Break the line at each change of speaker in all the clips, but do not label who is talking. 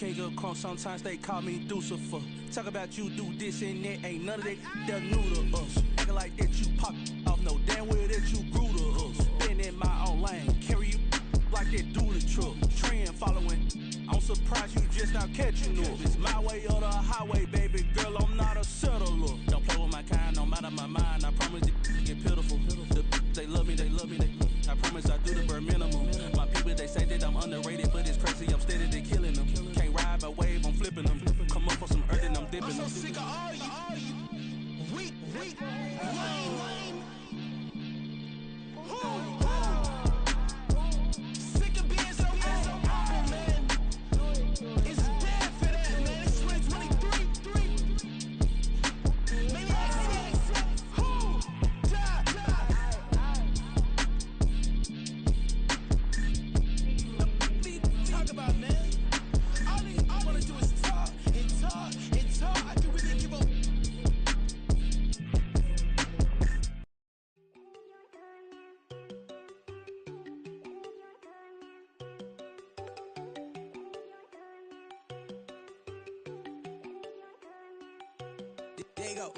Okay, girl, crunk, sometimes they call me Lucifer. Talk about you do this and that, ain't none of that, they're new to us. Acting like that you pop off, no damn well that you grew to us. Been in my own lane, carry you like that do the truck. Trend following, I'm surprised you just not catching up. It's my way or the highway, baby girl, I'm not a settler. Don't play with my kind, no matter my mind. I promise it get pitiful. They love me, they love me, I promise I do the bare minimum. My people, they say that I'm underrated, but it's crazy, I'm steady, they killing them. Can't ride my wave, I'm flipping them. Come up for some earth and I'm dipping them.
I'm so sick of all you weak, lame. Sick of being so open, man. It's dead for that, man. It's 2023. Maniacs. Who? Die. Talk about, man. All I wanna do is talk and talk and talk. I can really give up.
There you go.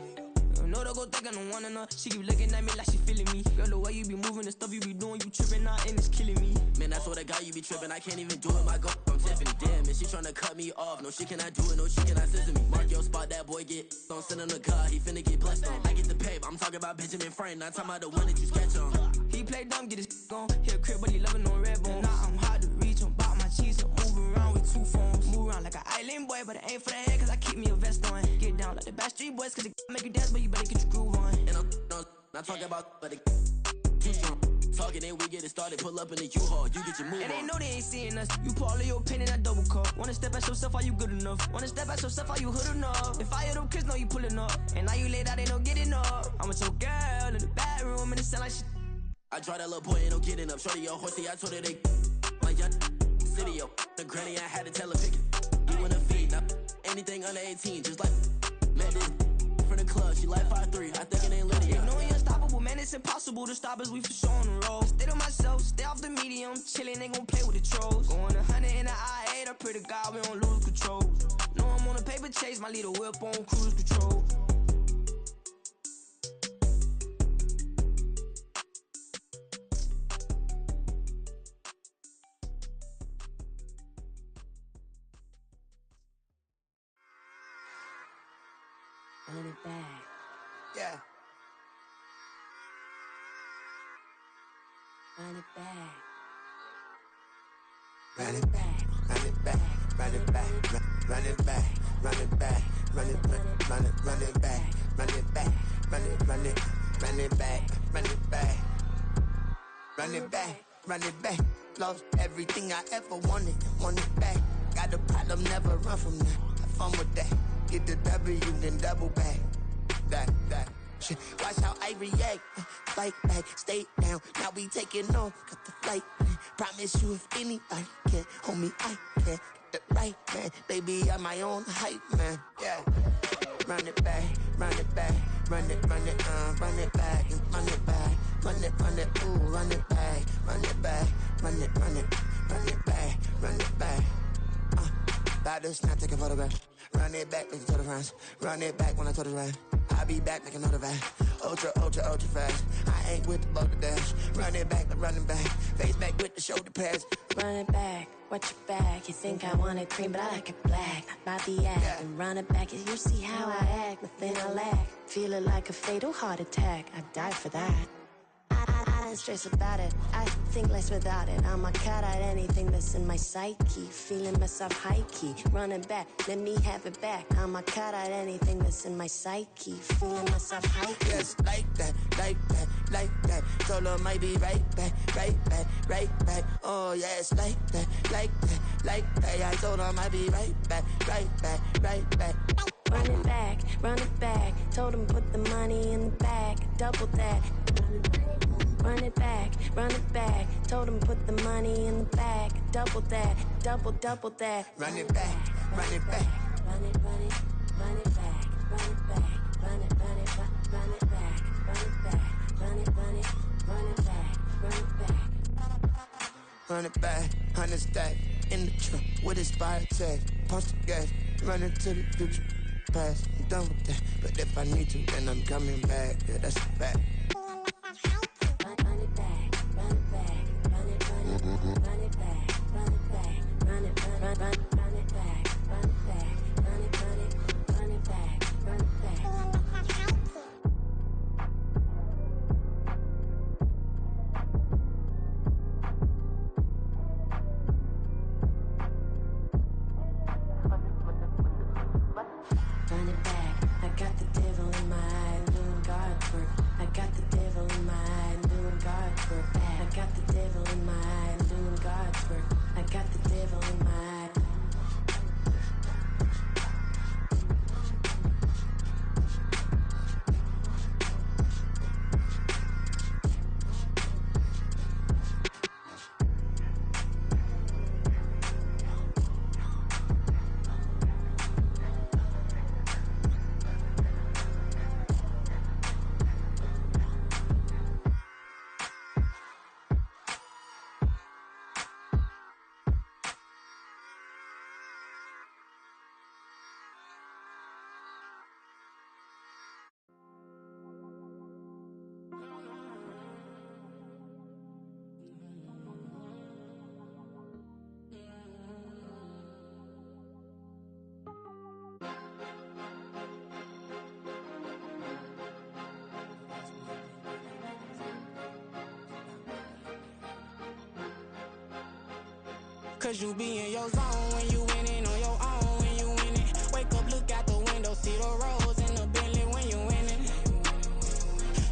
No, don't go think I don't wanna know. She keep looking at me like she feeling me. Girl, the way you be moving, the stuff you be doing, you tripping out and it's killing me.
Man, I swear to God, you be tripping. I can't even do it. My go, I'm Tiffany. Damn, and she tryna cut me off. No, she cannot do it. No, she cannot scissor me. Mark your spot, that boy get. Don't send him the car. He finna get blessed on. I get the pay, but I'm talking about Benjamin Franklin. Not talking about the one that you sketch on.
He play dumb, get his on. He a crib, but he loving on red bone. Now I'm hard to reach. I'm bout my cheese. I'm moving around with two phones. Move around like an island boy, but it ain't for the head, cause I keep me a vest on. Get down like the Backstreet Boys, cause it make you dance, but you better get your groove on.
And I'm not talking about, but it too strong. Talking and we get it started, pull up in the U-Haul, you get your move
and
on.
they know they ain't seeing us. You pull all of your pen in that double cup. Wanna step at yourself, are you good enough? Wanna step at yourself, are you hood enough? If I hear them kids know you pulling up, and now you laid out, they don't get enough. I'm with your girl in the bedroom, and it sound like shit.
I draw that little boy, ain't no getting up. Shorty your horsey, I told her they like young city, yo. The granny, I had to tell her pick it. You wanna feed, now anything under 18, just like met this from the club. She like 5'3", I think it ain't Lydia.
You know we unstoppable, man, it's impossible to stop us, we for sure on the road. Stay to myself, stay off the medium, chillin', ain't gon' play with the trolls. Going 100 in the I-8, I pray to God we don't lose control. Know I'm on a paper chase, my little whip on cruise control.
Run it back.
Yeah.
Run it back.
Run it back, run it back, run it back, run it back, run it back, run it back, run it back, run it back, run it back, run it back, run it back. Lost everything I ever wanted it back. Got a problem, never run from that. Have fun with that. Get the W, then double back. That. Shit. Watch how I react. Fight back, stay down. Now we taking off. Got the flight. Promise you if anybody can hold me, I can. Get the right man. Baby, I'm my own hype man. Yeah. Run it back, run it back, run it back, run it back, run it back, ooh, run it back, run it back, run it back, run it back. About to snap, take a photograph. Run it back, make it to the friends. Run it back when I told it right. I'll be back, make another back. Ultra fast. I ain't with the boulder dash. Run it back, face back with the shoulder pads.
Run it back, watch your back. You think I want it cream, but I like it black. Not by the act,
Yeah.
and run it back. You see how I act, nothing I lack. Feel it like a fatal heart attack. I'd die for that. I don't stress about it. I think less without it. I'ma cut out anything that's in my psyche. Feeling myself high key. Running back, let me have it back. I'ma cut out anything that's in my psyche. Feeling myself high key.
Yes, like that. Solo might be right back. Oh, yes, like that. I told her I might be right back.
Run it back. Told him put the money in the bag. Double that. Run it back. Told him put the money in the bag. Double that. Double that.
Run it back.
Run it back. Run it back. Run it back. Run it back. Run it back. Run it back. Run it back.
Run it back, 100 stack. in the trunk with expired tags. Punch the gas, running to the future past. I'm done with that, but if I need to, then I'm coming back. Yeah, that's a fact.
Cause you be in your zone when you winning on your own when you winning. Wake up, look out the window, see the roads in the Bentley when you winning.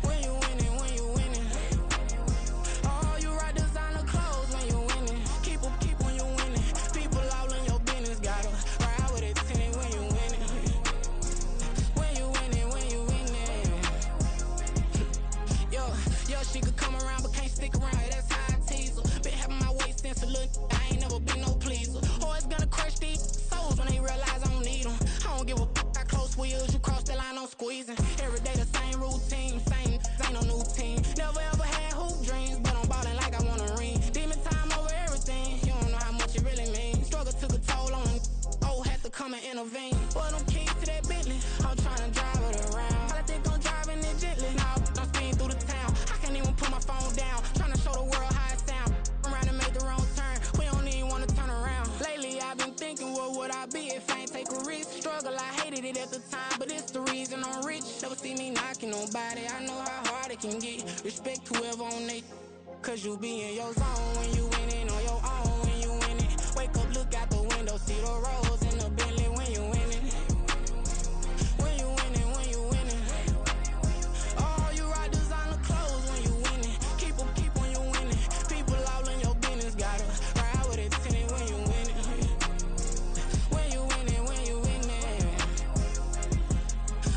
When you winning, when you winning. Oh, you rock designer clothes when you winning. Keep when you winning. People all in your business, gotta ride with it tinted when you winning. When you winning, when you winning. Yo, she could come around but can't stick around. That's how I tease her. Been having my waist since a little. I ain't never been no pleaser. Always gonna crush these souls when they realize I don't need them. I don't give a f***. I close wheels, you cross the line, I'm squeezing. Every day the same routine, same, ain't no new team. Never ever had hoop dreams, but I'm ballin' like I wanna ring. Demon time over everything, you don't know how much it really means. Struggle took a toll on them, oh, had to come and intervene. Boy, them keys to that Bentley, I'm tryna drive it around. I think I'm driving it gently, now I'm speeding through the town. I can't even put my phone down, tryna show the world how it sound. I'm around to make the wrong turn, we don't even wanna turn around. Lately I've been thinking, what would I be if I ain't take a risk? Struggle, I hated it at the time, but it's the reason I'm rich. Never see me knocking nobody, I know how hard it can get. Respect whoever on they, cause you be in your zone when you winning on your own when you winning. Wake up, look out the window, see the roads in the Bentley when you winning. When you winning, when you winning. Oh, you rock designer clothes when you winning. Keep when you winning. People all in your business, gotta ride with it tinted when you winning. When you winning, when you winning.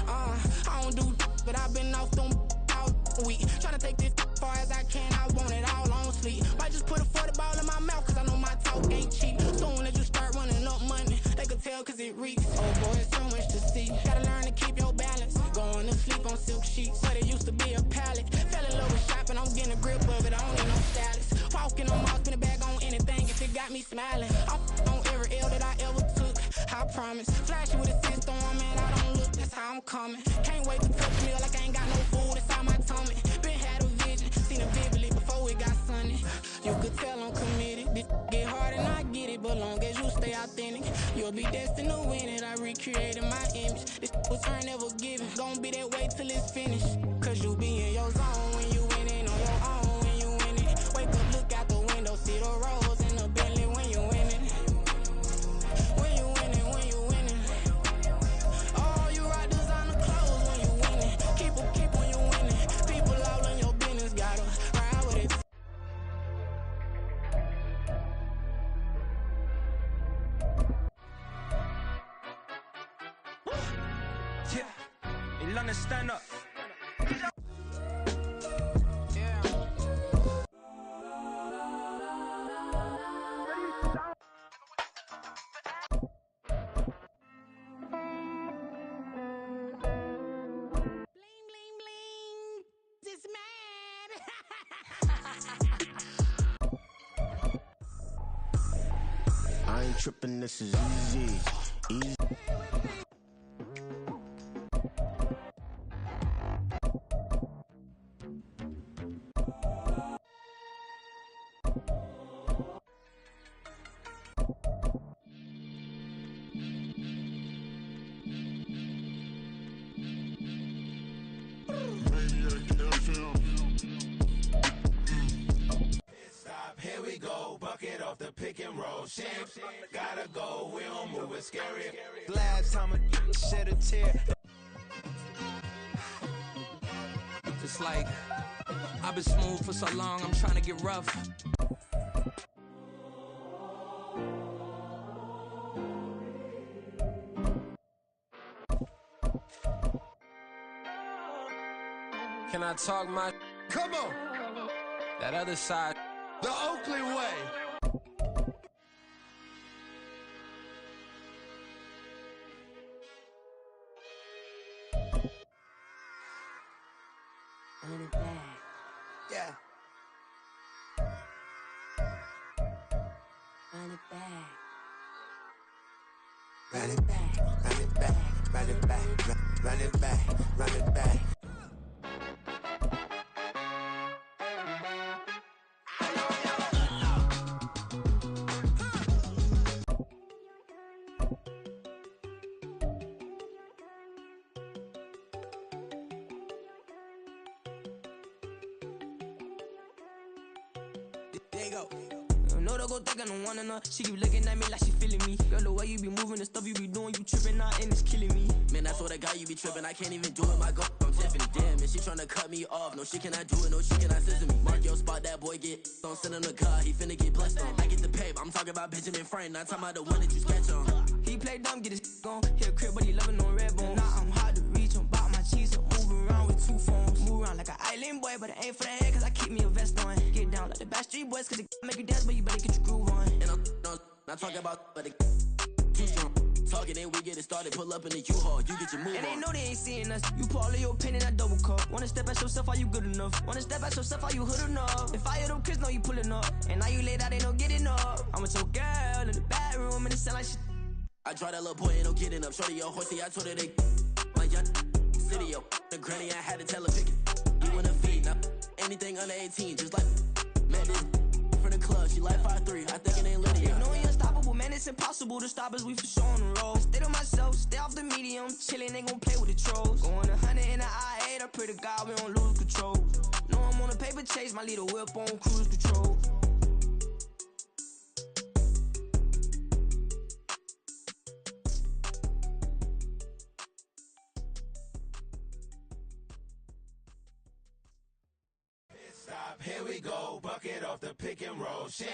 I don't do but I've been off them all week. Tryna take this far as I can, I want it all on sleep. Might just put a 40 ball in my mouth, cause I know my talk ain't cheap. Soon as you start running up money, they could tell cause it reeks. Oh boy, it's so much to see. Gotta learn to keep your balance. Going to sleep on silk sheets, but it used to be a pallet. Fell in love with shopping, I'm getting a grip of it, I don't need no stylist. Walking on my spin a bag on anything if it got me smiling. I'm on every L that I ever took, I promise. Flashy with a system, man, I don't look, that's how I'm coming. Can't wait to touch me like I ain't got no food inside my tummy. Been had a vision, seen it vividly before it got sunny. You could tell I'm committed, this get hard and I get it, but long as you stay authentic, you'll be destined to win it. I recreated my image, this was earned, never given. Gonna be that way till it's finished, cause you be in your zone when you winning on your own when you winning. Wake up, look out the window, see the roads in the Bentley when you winning. When you winning, when you winning. Oh, you rock designer clothes when you winning. Keep when you winning. People all in your business, gotta ride with it.
Yeah, in London, stand up.
Bling, bling, bling. This man.
ain't tripping, this is easy. Easy.
Here we go, bucket off the pick and roll. Shit, gotta go, we don't move it scary. Last time I shed a tear.
It's like, I've been smooth for so long, I'm trying to get rough. Can I talk my...
Come on,
that other side?
the Oakley way.
Run it back.
Yeah.
Run it back.
Run it back, run it back, run it back, run it back, run it back.
There you go. No, don't go think I don't wanna know. She keep looking at me like she feeling me. Girl, the way you be moving, the stuff you be doing, you tripping out and it's killing me.
Man, I swear to God, you be tripping. I can't even do it. My girl, I'm Tiffany. Damn, and she tryna cut me off. No, she cannot do it. No, she cannot scissor me. Mark your spot, that boy get on. Send him the car, he finna get blessed on. I get the pay, I'm talking about Benjamin Franklin. Not talking about the one that you sketch on.
He play dumb, get his gone. Hit a crib, but he loving on red bone. Now I'm hard to reach, I'm bout my cheese. I'm moving around with two phones. Move around like an island boy, but it ain't for the head, cause I keep me a vest on. Get down like the Backstreet Boys, cause it make you dance, but you better get your groove on.
And I'm not talking about, but it too strong. Talking and we get it started, pull up in the U-Haul, you get your move
And
on.
they know they ain't seeing us. You put all of your pen in that double cup. Wanna step at yourself, are you good enough? Wanna step at yourself, are you hood enough? If I hear them kids, know you pulling up. And now you laid out, ain't no getting up. I'm with your girl in the bedroom, and it sound like shit.
I draw that little boy, ain't no getting up. Shorty, yo, horsey, I told her they my young city, yo. The granny, I had to tell her pick it. You in a feed, now anything under 18, just like, man, this from the club, she like 5'3", I think it ain't Lydia.
You know we unstoppable, man, it's impossible to stop us, we for sure on the road. Stay to myself, stay off the medium, chillin', ain't gon' play with the trolls. Going 100 in the I-8, I pray to God we don't lose control. Know I'm on a paper chase, my leader whip on cruise control.
Stop, here we go, bucket off the pick and roll. Shit,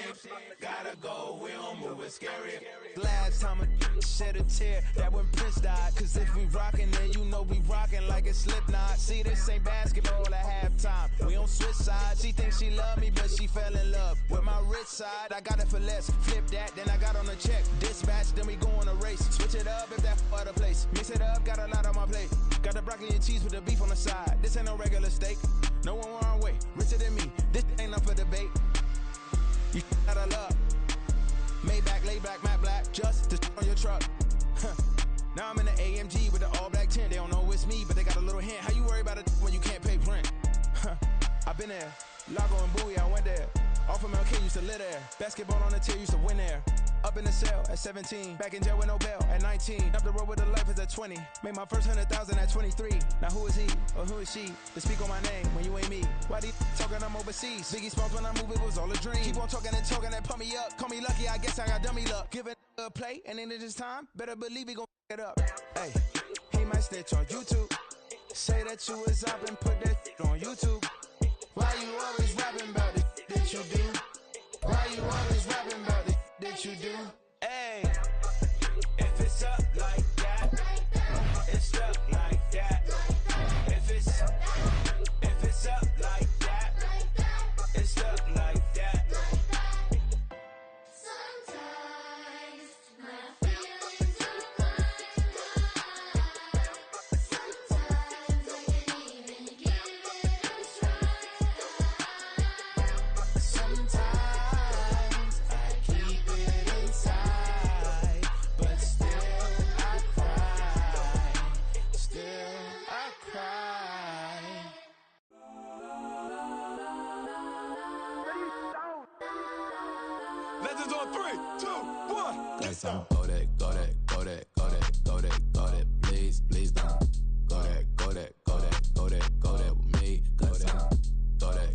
gotta go, we don't move it scary. Last time I shed a tear, that when Prince died. Cause if we rockin', then you know we rockin' like a Slipknot. See, this ain't basketball at halftime. We don't switch sides. She thinks she love me, but she fell in love with my rich side. I got it for less, flip that, then I got on a check. Dispatch, then we go on a race. Switch it up if that other place. Mix it up, got a lot on my plate. Got the broccoli and cheese with the beef on the side. This ain't no regular steak. No one wrong way, richer than me. This ain't up for debate. You out of luck. Maybach, lay back, matte black, just to on your truck. Now I'm in the AMG with the all black tint. They don't know it's me, but they got a little hint. How you worry about it when you can't pay rent? I've been there. Lago and Bowie, I went there. Off of MLK, used to live there. Basketball on the tier, used to win there. Up in the cell at 17. Back in jail with no bail at 19. Up the road with the life is at 20. Made my first 100,000 at 23. Now who is he or who is she to speak on my name when you ain't me? Why they talking I'm overseas? Biggie Smalls when I move, it was all a dream. Keep on talking and pump me up. Call me lucky, I guess I got dummy luck. Give it a play and then it's time. Better believe he gon' it up. Hey, he might snitch on YouTube. Say that you was up and put that on YouTube. Why you always rapping about it that you do? Why you always rapping about it that you do? Hey, if it's up like that, it's stuck like that. If it's up like that, it's stuck like that.
Sometimes my feelings are blind. Sometimes I can't even give it a try.
Sometimes I keep it inside.
this on 3, 2, 1.
Next time, go that, go that, go that, go that, go that, go that. Please, please don't. Go that, go that, go that, go that, go that with me. Go that, go that,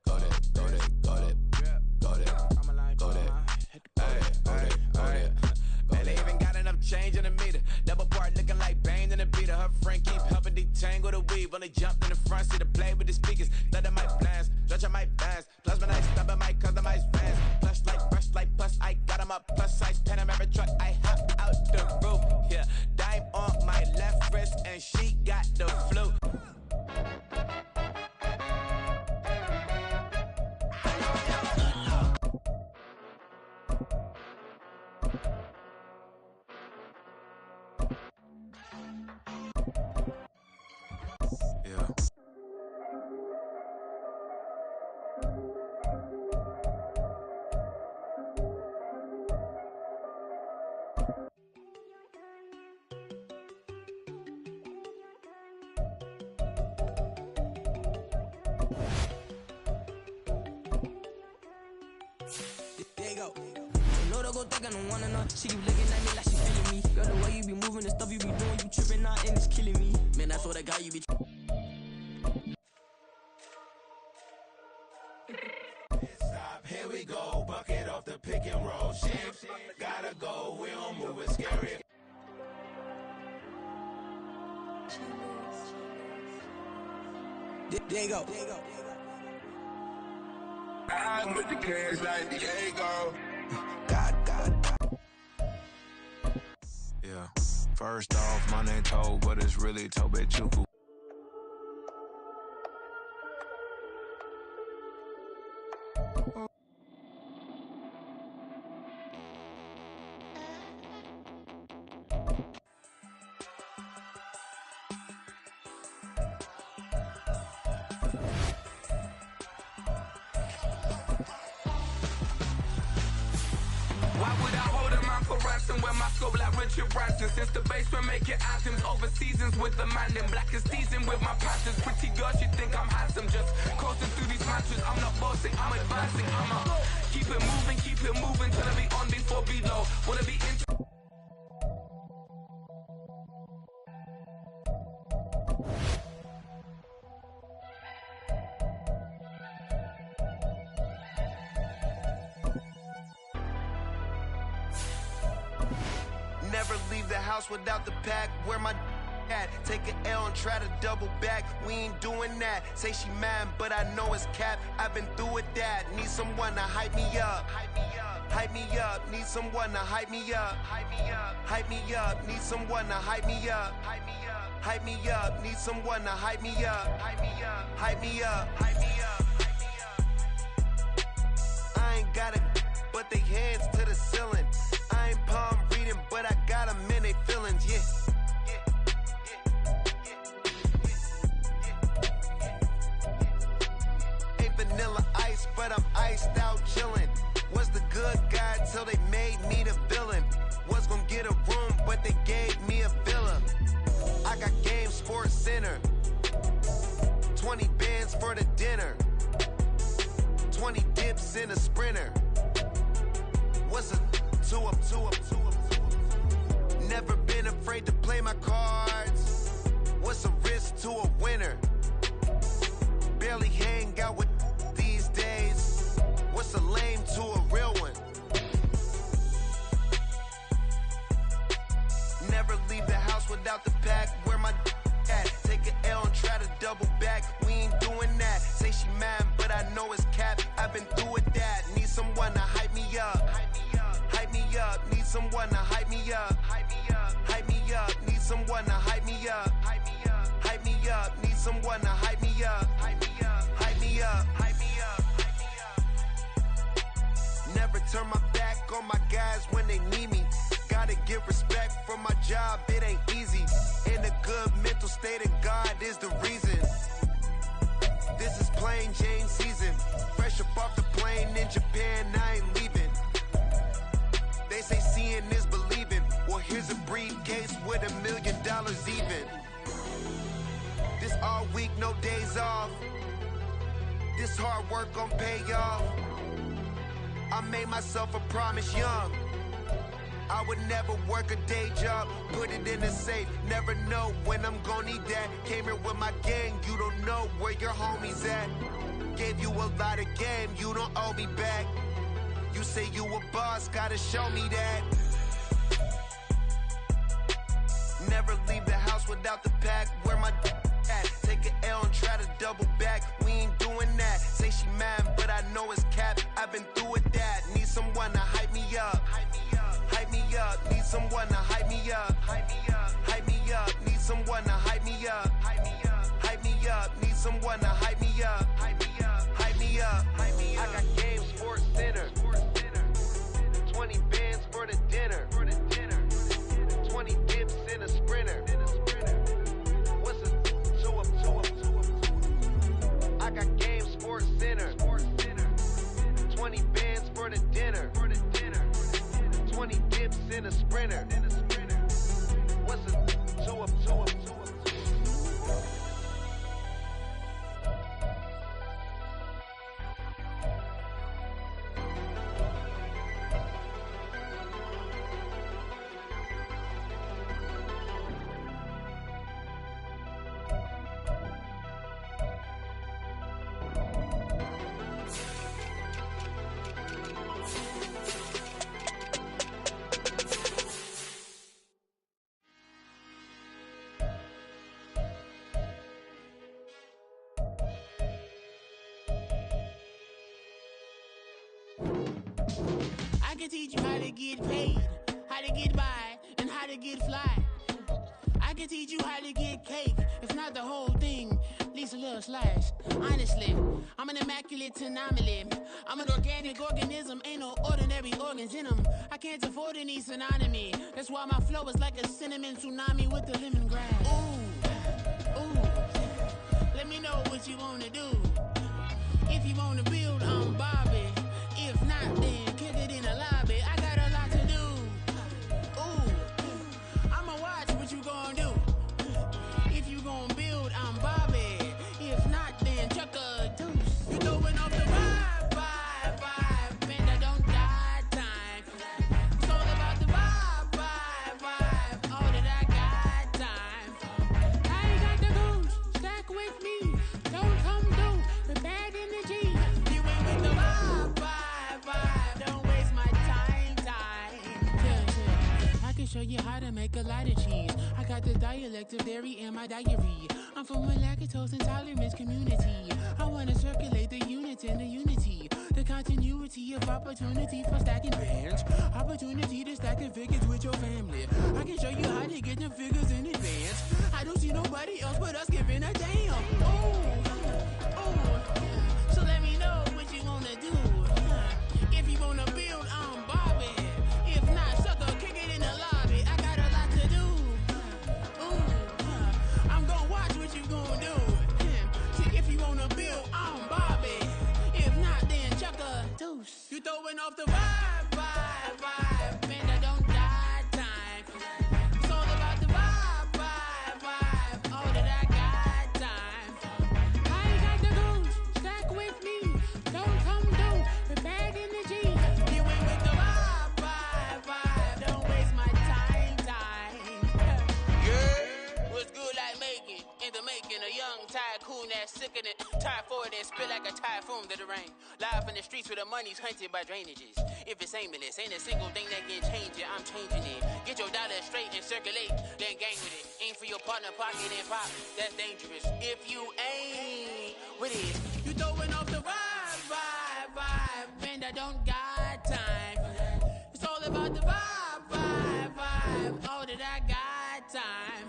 go that, go that, go that, go that, go that.
Man, they even got enough change in the meter. Double part looking like Bane in the beater. Her friend keep helping detangle the weave. Only jumped in the front seat to play with the speakers. Thunder might blast, stretch my bands. Plus when I stub at my customized vans. Plush like brush like plus. I got 'em up plus size Panamera truck. I hop out the roof. Yeah, dime on my left wrist and she got the flu.
Yeah.
There you go. No, don't go think I don't wanna know. She keep looking at me like she feeling me. Girl, the way you be moving, the stuff you be doing, you tripping out and it's killing me.
Man, I saw that guy you be.
Stop, here we go. Bucket off the pick and roll. Shift, gotta go. We don't move, it's scary.
There you go.
I'm with the cash like Diego.
Yeah. First off, my name Toad, but it's really Tobe Chuku.
Why would I hold a man for ransom when my scope like Richard Branson? Since the basement making anthems over seasons with the man in black is teasing with my passions. Pretty girl, she think I'm handsome. Just coasting through these matches. I'm not bossing, I'm advancing. I'ma keep it moving till I be on before below. Wanna be in.
Never leave the house without the pack. Where my at? Take an L and try to double back. We ain't doing that. Say she mad, but I know it's cap. I've been through with that. Need someone to hype me up. Hype me up. Need someone to hype me up. Hype me up. Need someone to hype me up. Hype me up. Need someone to hype me up. Hype me up. Hype me up. I ain't got it, but they hands to the ceiling. I ain't palm reading, but I got them in they feelings, yeah. Ain't vanilla ice, but I'm iced out chillin'. Was the good guy till they made me the villain. Was gonna get a room, but they gave me a villa. I got game Sports Center. 20 bands for the dinner. 20 dips in a Sprinter. What's a two up? Never been afraid to play my cards. What's a risk to a winner? Barely hang out with these days. What's a lame to a real one? Never leave the house without the pack. Where my at? Take an L and try to double back. We ain't doing that. Say she mad, but I know it's cap. I've been through with that. Need someone to hype me up. Hype me up. Need someone to hype me up. Hype me up. Need someone to hype me up. Hype me up. Need someone to hype me up. Hype me up. Never turn my back on my guys when they need me. Gotta give respect for my job, it ain't easy. In a good mental state of God is the reason. This is plain Jane season. Fresh up off the plane in Japan, I ain't leaving. They say seeing is believing. Well, here's a briefcase with $1 million even. This all week, no days off. This hard work gon' pay off. I made myself a promise young. I would never work a day job, put it in a safe, never know when I'm gon' need that. Came here with my gang, you don't know where your homies at. Gave you a lot of game, you don't owe me back. You say you a boss, gotta show me that. Never leave the house without the pack, where my at. Take an L and try to double back, we ain't doing that. Say she mad, but I know it's cap, I've been through with that. Need someone to hype me up. Hype me up, need someone to hype me up. Hype me up, need someone to hype me up. Hype me up, need someone to hype me up. Hype me up, I got game, sports center. 20 bands for the dinner. 20 dips in a sprinter. What's a two up? I got game, sports center. 20 bands for the dinner. 20 dips in a sprinter. What's a two up?
I can teach you how to get paid, how to get by, and how to get fly. I can teach you how to get cake, if not the whole thing, at least a little slice. Honestly, I'm an immaculate anomaly. I'm an organic organism, ain't no ordinary organs in them. I can't afford any synonymy. That's why my flow is like a cinnamon tsunami with the lemongrass. Ooh, let me know what you wanna do. If you wanna build, I'm Bobby. If not, then kick it in the lobby. I got a lot to do. Ooh, I'ma watch what you gon' do. If you gon' build, I'm Bobby. If not, then chuck a deuce. You throwing off the vibe, and I don't die time. It's all about the vibe, all that I got time. I ain't got the goose, stack with me. Don't come through with bad energy. You ain't with the vibe, don't waste my time. Yeah. I can show you how to make a lot of cheese. I got the dialect of dairy in my diary. I'm from a lactose intolerance community. I wanna circulate the units and the unity. The continuity of opportunity for stacking bands. Opportunity to stack the figures with your family. I can show you how to get them figures in advance. I don't see nobody else but us giving a damn. So let me know what you wanna do. If you wanna build, I'm Bobby. If not, sucker, kick it in the lobby. I got a lot to do. I'm gonna watch what you gonna do. See, if you wanna build, I'm Bobby. If not, then chuck a deuce. You throwing off the vibe, and I don't die time. It's all about the vibe, all that I got time. I ain't got the goose, stack with me. Don't come through with bad energy. You ain't with the vibe, don't waste my time. Yeah, what's good like making, in the making, a young tycoon that's sick of it. Tie forward and spit like a typhoon to the rain. Live in the streets where the money's hunted by drainages. If it's aimless, ain't a single thing that can change it, I'm changing it. Get your dollar straight and circulate, then gang with it. Aim for your partner, pocket and pop, that's dangerous. If you ain't with it, you throwing off the vibe, and I don't got time. It's all about the vibe, all that I got time.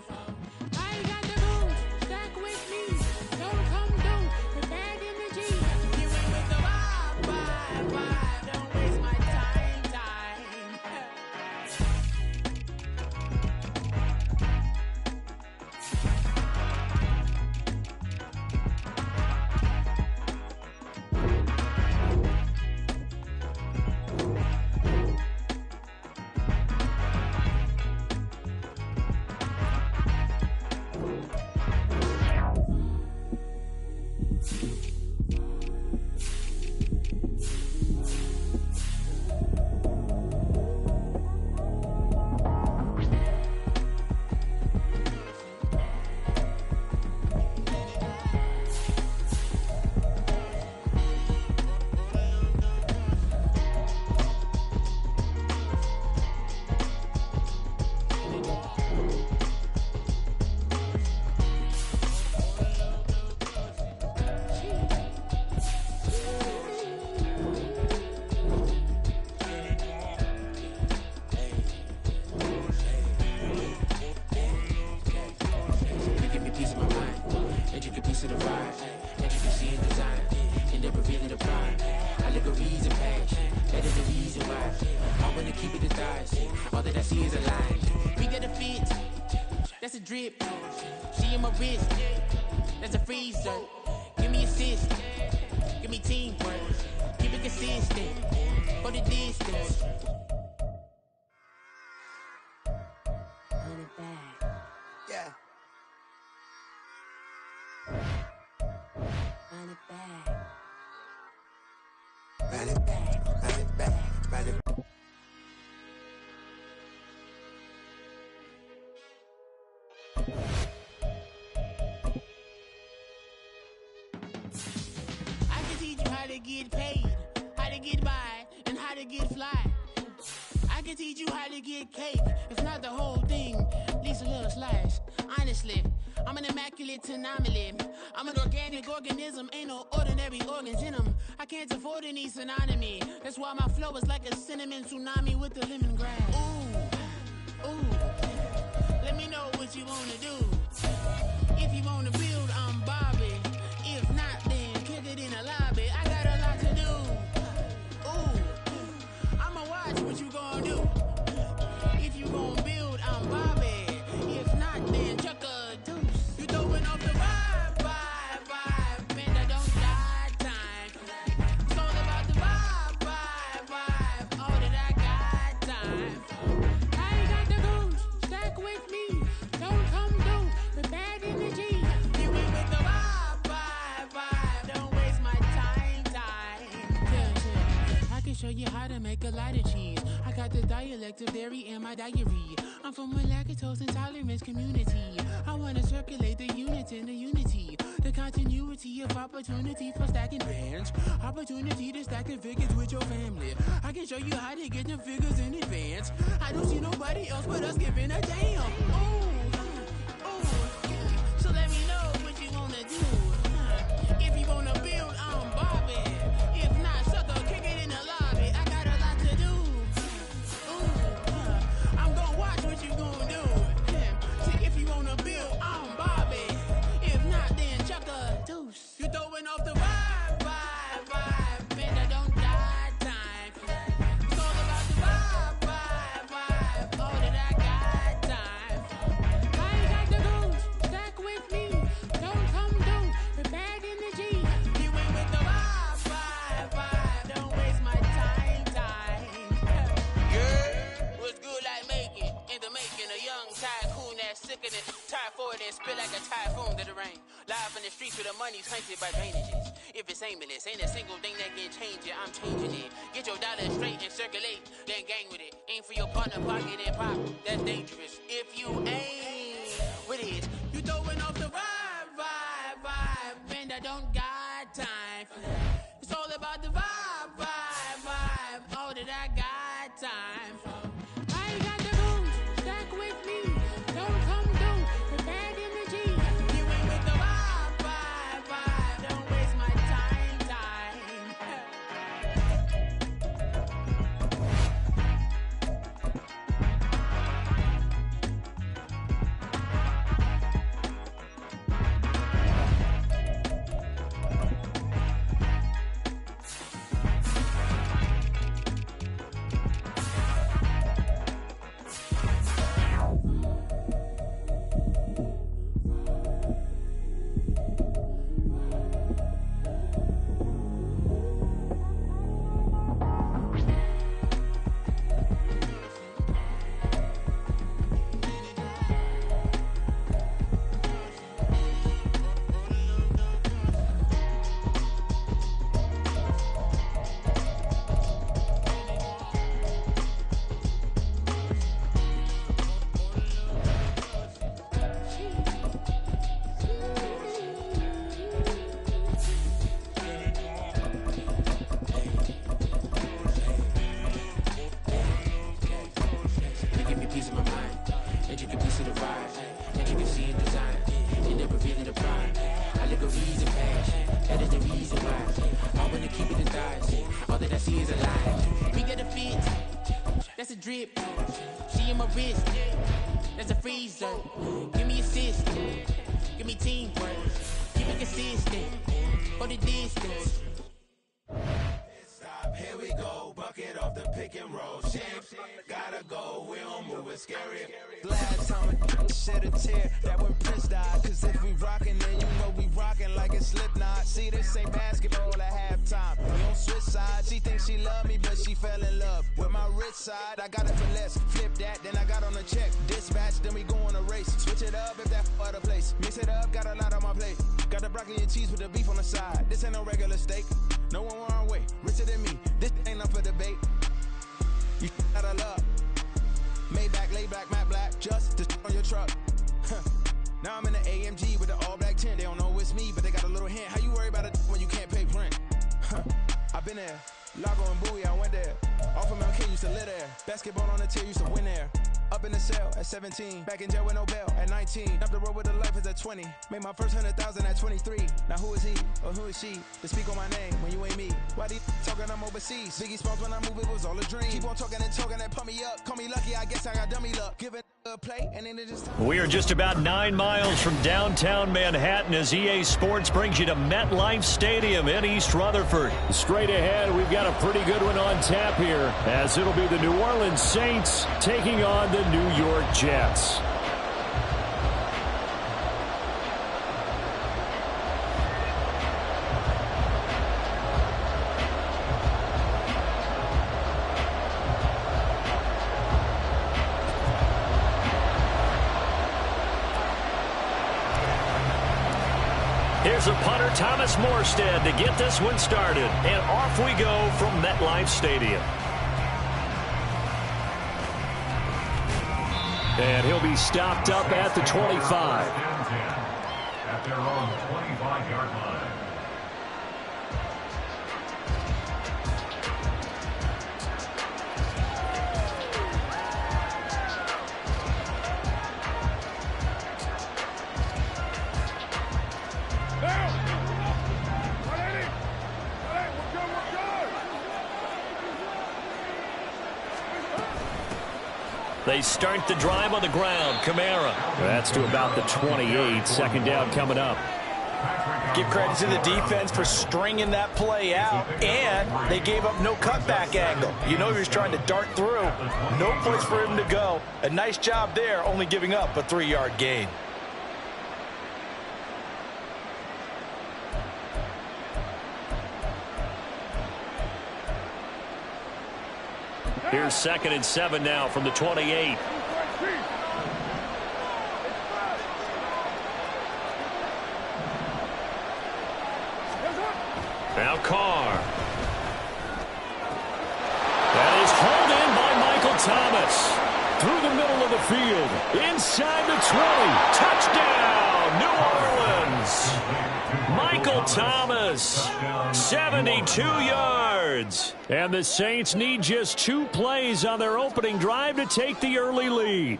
I ain't got the goose, stack with me. Don't come through with bad energy. You ain't with the vibe, don't waste my time. That's a drip. She in my wrist. That's a freezer. Give me assist. Give me teamwork. Keep it consistent. For the distance.
Run it back.
Yeah.
Run it back.
Run it back. Run it back. Run it back.
I can teach you how to get paid, how to get by, and how to get fly. I can teach you how to get cake, if not the whole thing, at least a little slice. Honestly, I'm an immaculate anomaly. I'm an organic organism, ain't no ordinary organs in them. I can't afford any synonymy. That's why my flow is like a cinnamon tsunami with the lemongrass. Ooh, ooh. Let me know what you wanna do. If you wanna build, I'm Bobby. If not, then kick it in the lobby. I got a lot to do. Ooh, I'ma watch what you gonna do. If you gonna build, I'm Bobby. If not, then chuck a deuce. You throwing off the vibe, man, I don't got time. It's all about the vibe, all that I got time. I ain't got the goose, stack with me. Don't come through with bad energy. You ain't with the vibe, don't waste my time. Yeah. I can show you how to make a lot of cheese. I got the dialect of dairy in my diary. I'm from a lactose intolerance community. I wanna circulate the units in the unity. The continuity of opportunity for stacking bands. Opportunity to stack the figures with your family. I can show you how to get them figures in advance. I don't see nobody else but us giving a damn. Ooh. So let me know what you wanna do. If you wanna build, I'm Bobby. If not, sucker, kick it in the lobby. I got a lot to do. I'm gonna watch what you gonna do. See, if you wanna build, I'm Bobby. If not, then chuck a deuce. You throwing off the vibe, man, I don't got time. It's all about the vibe, all that I got time. I ain't got the goose, stack with me. Don't come through with bad energy. You ain't with the vibe, don't waste my time. Yeah, what's good like making, in the making, a young tycoon that's sickening, tired for it and spit like a typhoon to the rain. Live in the streets with the money's hunted by drainages. If it's aimless, ain't a single thing that can change it, I'm changing it. Get your dollar straight and circulate, then gang with it. Aim for your partner, pocket and pop, that's dangerous. If you aim with it, you throwing off the vibe, man, I don't got time for that. It's all about the vibe, all that I got time for. I ain't got the goose, stack with me. Don't come through with bad energy. You ain't with the vibe, don't waste my time. drip. She in my wrist. That's a freezer. Give me assist. Give me teamwork. Keep it consistent. For the distance.
Stop, here we go. Bucket off the pit.
pick and roll shit. Gotta go, we don't move, it's scary.
Last time I shed a tear, that when Prince died. Cause if we rockin', then you know we rockin' like it's Slipknot. See, this ain't basketball at halftime. We don't switch sides. She thinks she love me, but she fell in love with my rich side. I got it for less. Flip that, then I got on a check. Dispatch, then we go on a race. Switch it up if that other place. Mix it up, got a lot on my plate. Got the broccoli and cheese with the beef on the side. This ain't no regular steak. No one wrong way. Richer than me. This ain't up for debate. You out of luck. Maybach, lay back, matte black, just to on your truck. Now I'm in the AMG with the all black tint. They don't know it's me, but they got a little hint. How you worry about it when you can't pay rent? I've been there. Lago and Bowie, I went there. Off of Mount King, used to live there. Basketball on the tier, used to win there. Up in the cell at 17. Back in jail with no bail at 19. Up the road with the life is at 20. Made my first 100,000 at 23. Now who is he or who is she to speak on my name when you ain't me? Why they talking I'm overseas? Biggie Smalls when I move, it was all a dream. Keep on talking and pump me up. Call me lucky, I guess I got dummy luck. Give it a play and then it just...
We are just about 9 miles from downtown Manhattan as EA Sports brings you to MetLife Stadium in East Rutherford. Straight ahead, we've got a pretty good one on tap here as it'll be the New Orleans Saints taking on the New York Jets. Here's a punter, Thomas Morstead, to get this one started. And off we go from MetLife Stadium. And he'll be stopped up at the 25.
At their own 25-yard line.
They start the drive on the ground. Kamara. That's to about the 28. Second down coming up.
Give credit to the defense for stringing that play out, and they gave up no cutback angle. You know he was trying to dart through. No place for him to go. A nice job there, only giving up a 3-yard gain.
Here's 2nd and 7 now from the 28. Now Carr. That is hauled in by Michael Thomas. Through the middle of the field. Inside the 20. Touchdown, New Orleans. Michael Thomas. 72 yards. And the Saints need just 2 plays on their opening drive to take the early lead.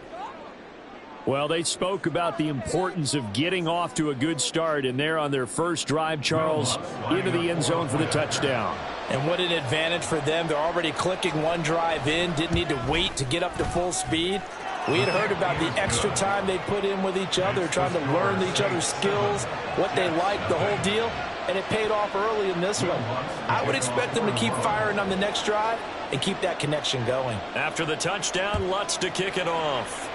Well, they spoke about the importance of getting off to a good start, and they're on their first drive, Charles, into the end zone for the touchdown.
And what an advantage for them. They're already clicking one drive in, didn't need to wait to get up to full speed. We had heard about the extra time they put in with each other, trying to learn each other's skills, what they like, the whole deal, and it paid off early in this one. I would expect them to keep firing on the next drive and keep that connection going.
After the touchdown, Lutz to kick it off.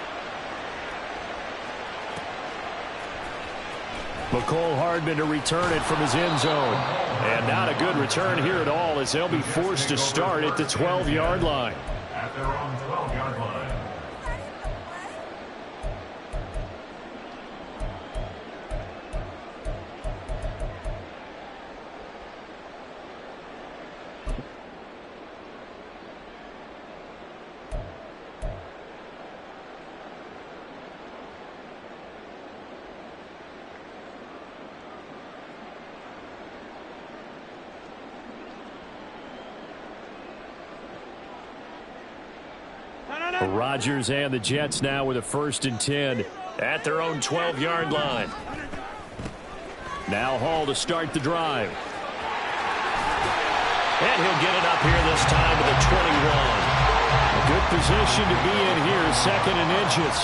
McCole Hardman to return it from his end zone. And not a good return here at all as they'll be forced to start at the 12-yard line.
At their own 12-yard line.
Rodgers and the Jets now with a 1st and 10 at their own 12-yard line. Now Hall to start the drive. And he'll get it up here this time to the 21. A good position to be in here, 2nd and inches.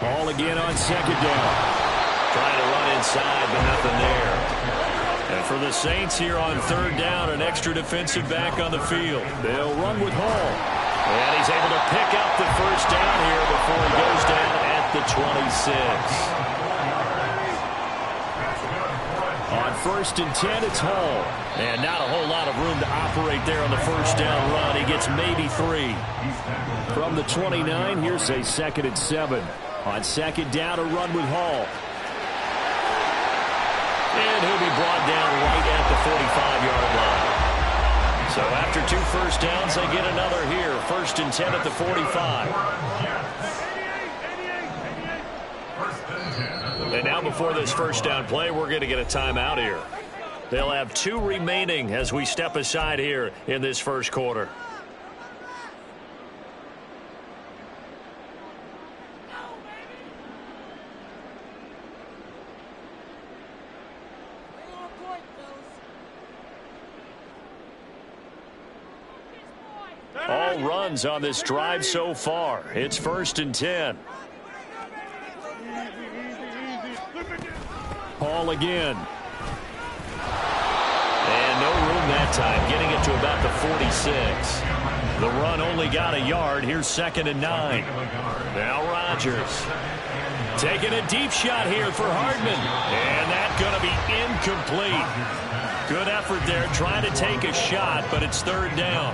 Hall again on 2nd down. Trying to run inside, but nothing there. And for the Saints here on third down, an extra defensive back on the field. They'll run with Hall. And he's able to pick up the first down here before he goes down at the 26. On 1st and 10, it's Hall. And not a whole lot of room to operate there on the first down run. He gets maybe 3. From the 29, here's a 2nd and 7. On 2nd down, a run with Hall. And he'll be brought down right at the 45-yard line. So after 2 first downs, they get another here. 1st and 10 at the 45. And now before this first down play, we're going to get a timeout here. They'll have 2 remaining as we step aside here in this first quarter. All runs on this drive so far. It's 1st and 10. Hall again. And no room that time, getting it to about the 46. The run only got a yard. Here's 2nd and 9. Now Rodgers. Taking a deep shot here for Hardman. And that's going to be incomplete. Good effort there, trying to take a shot, but it's 3rd down.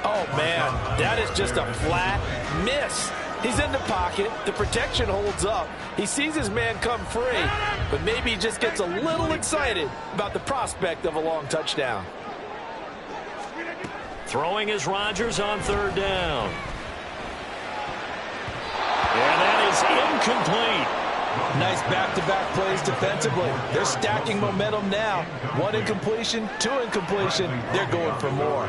Oh, man, that is just a flat miss. He's in the pocket. The protection holds up. He sees his man come free, but maybe he just gets a little excited about the prospect of a long touchdown.
Throwing is Rodgers on 3rd down. And that is incomplete.
Nice back-to-back plays defensively. They're stacking momentum now. 1 incompletion, 2 incompletion. They're going for more.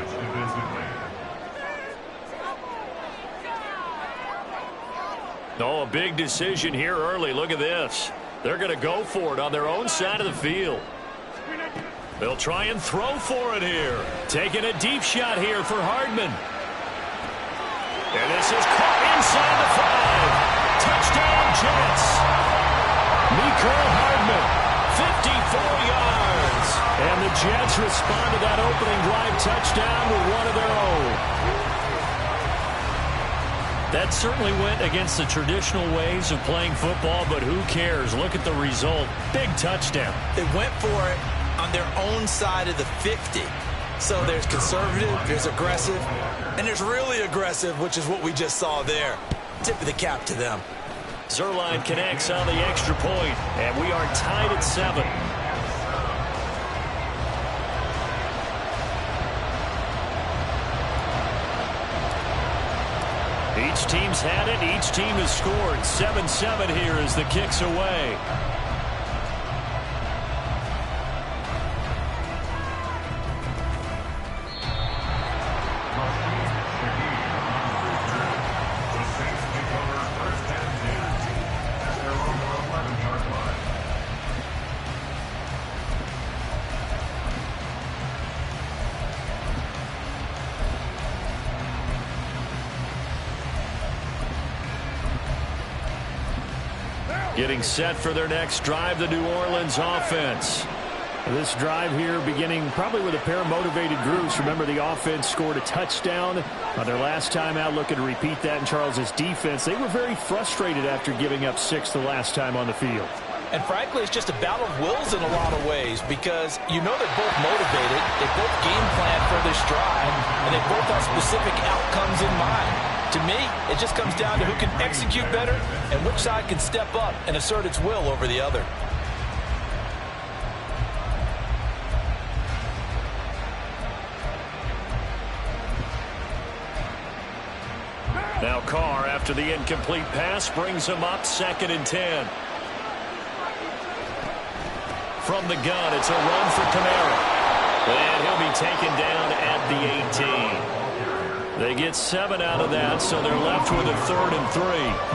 Oh, a big decision here early. Look at this. They're going to go for it on their own side of the field. They'll try and throw for it here. Taking a deep shot here for Hardman. And this is caught inside the 5. Touchdown, Jets. Mecole Hardman, 54 yards. And the Jets respond to that opening drive touchdown with one of their own. That certainly went against the traditional ways of playing football, but who cares? Look at the result. Big touchdown.
They went for it on their own side of the 50. So there's conservative, there's aggressive, and there's really aggressive, which is what we just saw there. Tip of the cap to them.
Zerline connects on the extra point, and we are tied at 7. Each team's had it. Each team has scored. 7-7 here as the kick's away. Getting set for their next drive, the New Orleans offense. This drive here beginning probably with a pair of motivated groups. Remember, the offense scored a touchdown on their last time out. Looking to repeat that in Charles's defense. They were very frustrated after giving up 6 the last time on the field.
And frankly, it's just a battle of wills in a lot of ways because you know they're both motivated. They both game plan for this drive, and they both have specific outcomes in mind. To me, it just comes down to who can execute better and which side can step up and assert its will over the other.
Now Carr, after the incomplete pass, brings him up 2nd and 10. From the gun, it's a run for Kamara. And he'll be taken down at the 18. They get 7 out of that, so they're left with a 3rd and 3.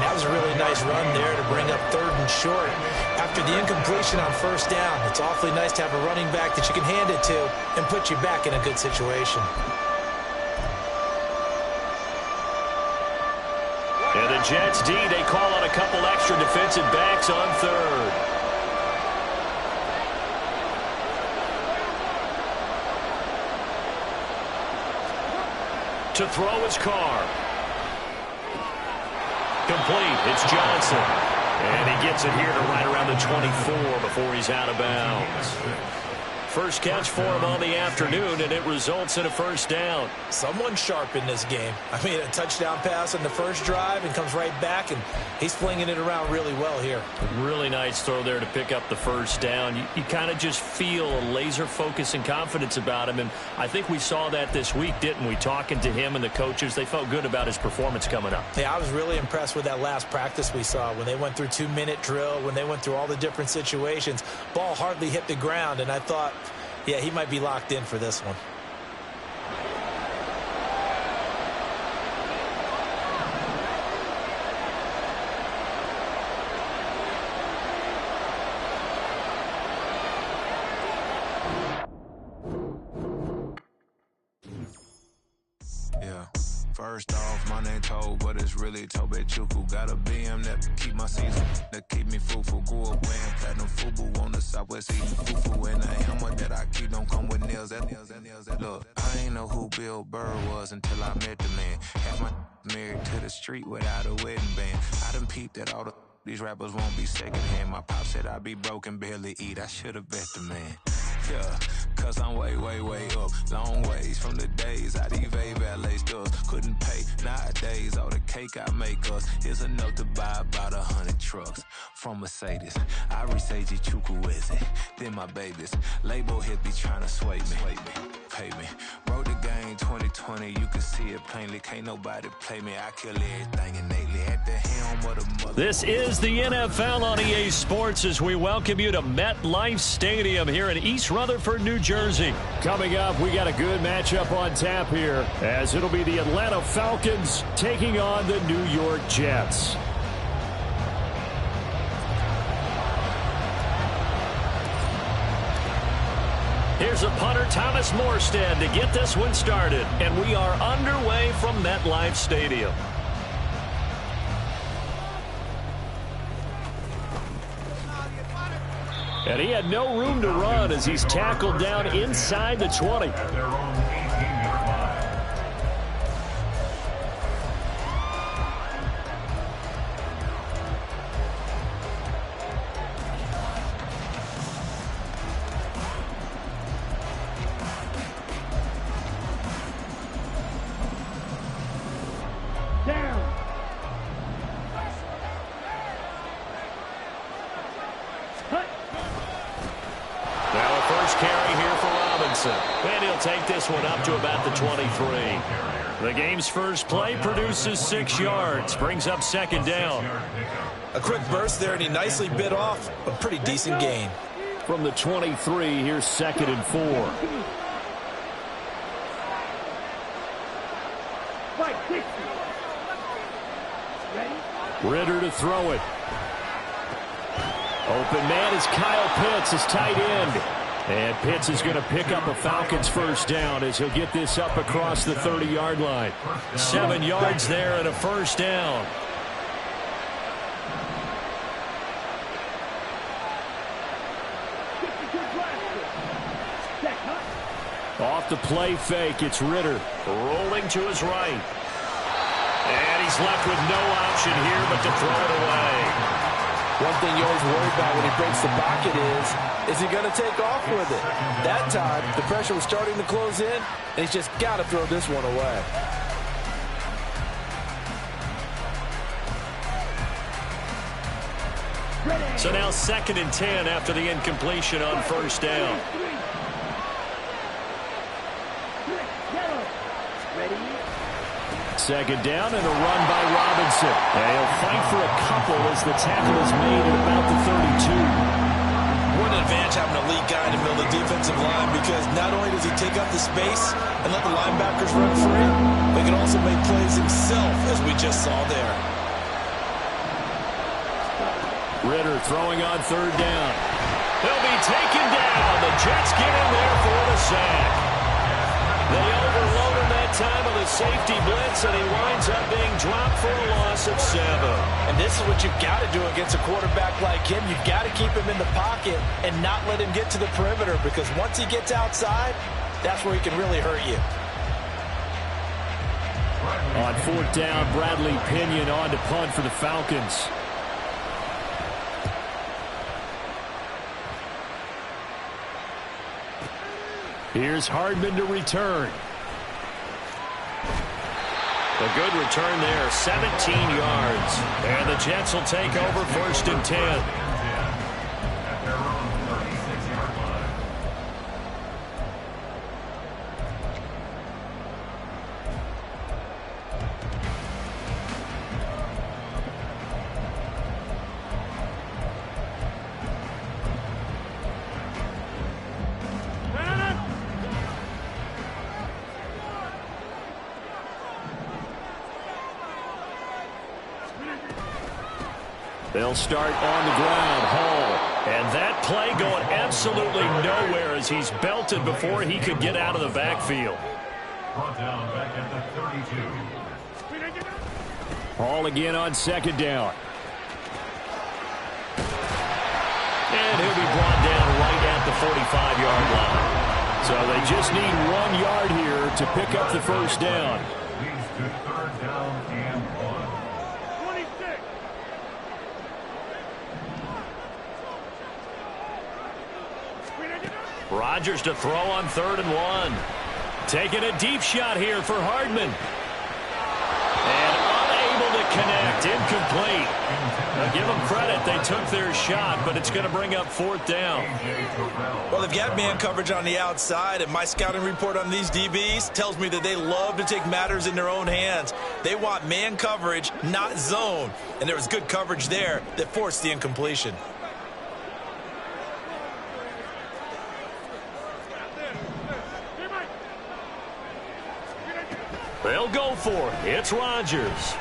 That was a really nice run there to bring up 3rd and short. After the incompletion on 1st down, it's awfully nice to have a running back that you can hand it to and put you back in a good situation.
And the Jets D, they call on a couple extra defensive backs on 3rd. to throw his car. Complete. It's Johnson. And he gets it here to right around the 24 before he's out of bounds. First catch for him on the afternoon, and it results in a first down.
Someone sharp in this game. I mean, a touchdown pass on the first drive and comes right back, and he's flinging it around really well here.
Really nice throw there to pick up the first down. You kind of just feel a laser focus and confidence about him, and I think we saw that this week, didn't we? Talking to him and the coaches, they felt good about his performance coming up.
Yeah, I was really impressed with that last practice we saw when they went through 2-minute drill, when they went through all the different situations. Ball hardly hit the ground, and I thought, yeah, he might be locked in for this one.
Yeah. First off, my name Toe, but it's really Tobe Chuku. Got a BM that keep my season, that keep me fruitful. Grew up wearing platinum FUBU on the Southwest eating fufu. And the hammer that I keep don't come with nails. Look, I ain't know who Bill Burr was until I met the man. Had my married to the street without a wedding band. I done peeped at all these rappers won't be secondhand. My pop said I'd be broke and barely eat. I should've bet the man. Yeah, cause I'm way, way, way up. Long ways from the days I evade valet stores. Couldn't pay nowadays. All the cake I make us is enough to buy about 100 trucks. From Mercedes, I Ariseji Chukwueze. Then my babies, label hit be trying to sway me. Pay me. Wrote the game 2020, you can see it plainly. Can't nobody play me. I kill everything innately. At the helm of the mother.
This is the NFL on EA Sports as we welcome you to MetLife Stadium here in East Rutherford, New Jersey. Coming up, we got a good matchup on tap here as it'll be the Atlanta Falcons taking on the New York Jets. Here's a punter, Thomas Morstead, to get this one started. And we are underway from MetLife Stadium. And he had no room to run as he's tackled down inside the 20. And he'll take this one up to about the 23. The game's first play produces 6 yards, brings up second down.
A quick burst there, and he nicely bit off a pretty decent gain.
From the 23, here's 2nd and 4. Ritter to throw it. Open man is Kyle Pitts, his tight end. And Pitts is going to pick up a Falcons first down as he'll get this up across the 30-yard line. 7 yards there and a first down. Off the play fake, it's Ritter rolling to his right. And he's left with no option here but to throw it away.
One thing you always worry about when he breaks the pocket is he going to take off with it? That time, the pressure was starting to close in, and he's just got to throw this one away.
So now 2nd and 10 after the incompletion on first down. Second down and a run by Robinson. And he'll fight for a couple as the tackle is made at about the 32.
What an advantage having a lead guy in the middle of the defensive line, because not only does he take up the space and let the linebackers run free, but he can also make plays himself, as we just saw there.
Ritter throwing on 3rd down. He'll be taken down. The Jets get in there for the sack. They overload him that time with a safety blitz, and he winds up being dropped for a loss of 7.
And this is what you've got to do against a quarterback like him. You've got to keep him in the pocket and not let him get to the perimeter, because once he gets outside, that's where he can really hurt you.
On 4th down, Bradley Pinion on to punt for the Falcons. Here's Hardman to return. A good return there, 17 yards. And the Jets will take over 1st and 10. They'll start on the ground, Hall. And that play going absolutely nowhere as he's belted before he could get out of the backfield.
Brought down back at the 32.
Hall again on 2nd down. And he'll be brought down right at the 45-yard line. So they just need 1 yard here to pick up the 1st down.
Leads to 3rd down and 1.
Rodgers to throw on 3rd and 1. Taking a deep shot here for Hardman. And unable to connect. Incomplete. Now give them credit. They took their shot, but it's going to bring up 4th down.
Well, they've got man coverage on the outside, and my scouting report on these DBs tells me that they love to take matters in their own hands. They want man coverage, not zone. And there was good coverage there that forced the incompletion.
They'll go for it. It's Rodgers.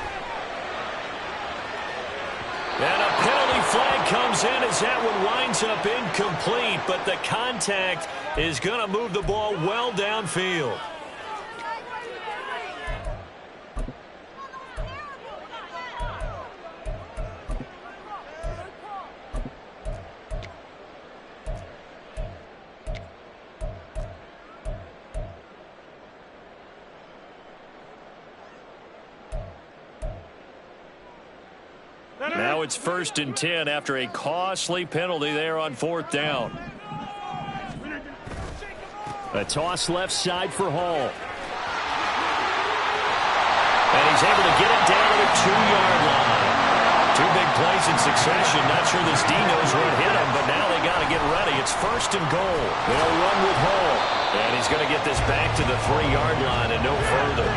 And a penalty flag comes in as that one winds up incomplete, but the contact is going to move the ball well downfield. Now it's 1st and 10 after a costly penalty there on 4th down. A toss left side for Hall. And he's able to get it down to the 2-yard line. 2 big plays in succession. Not sure this D knows what hit him, but now they got to get ready. It's 1st and goal. They'll run with Hall. And he's going to get this back to the 3-yard line and no further.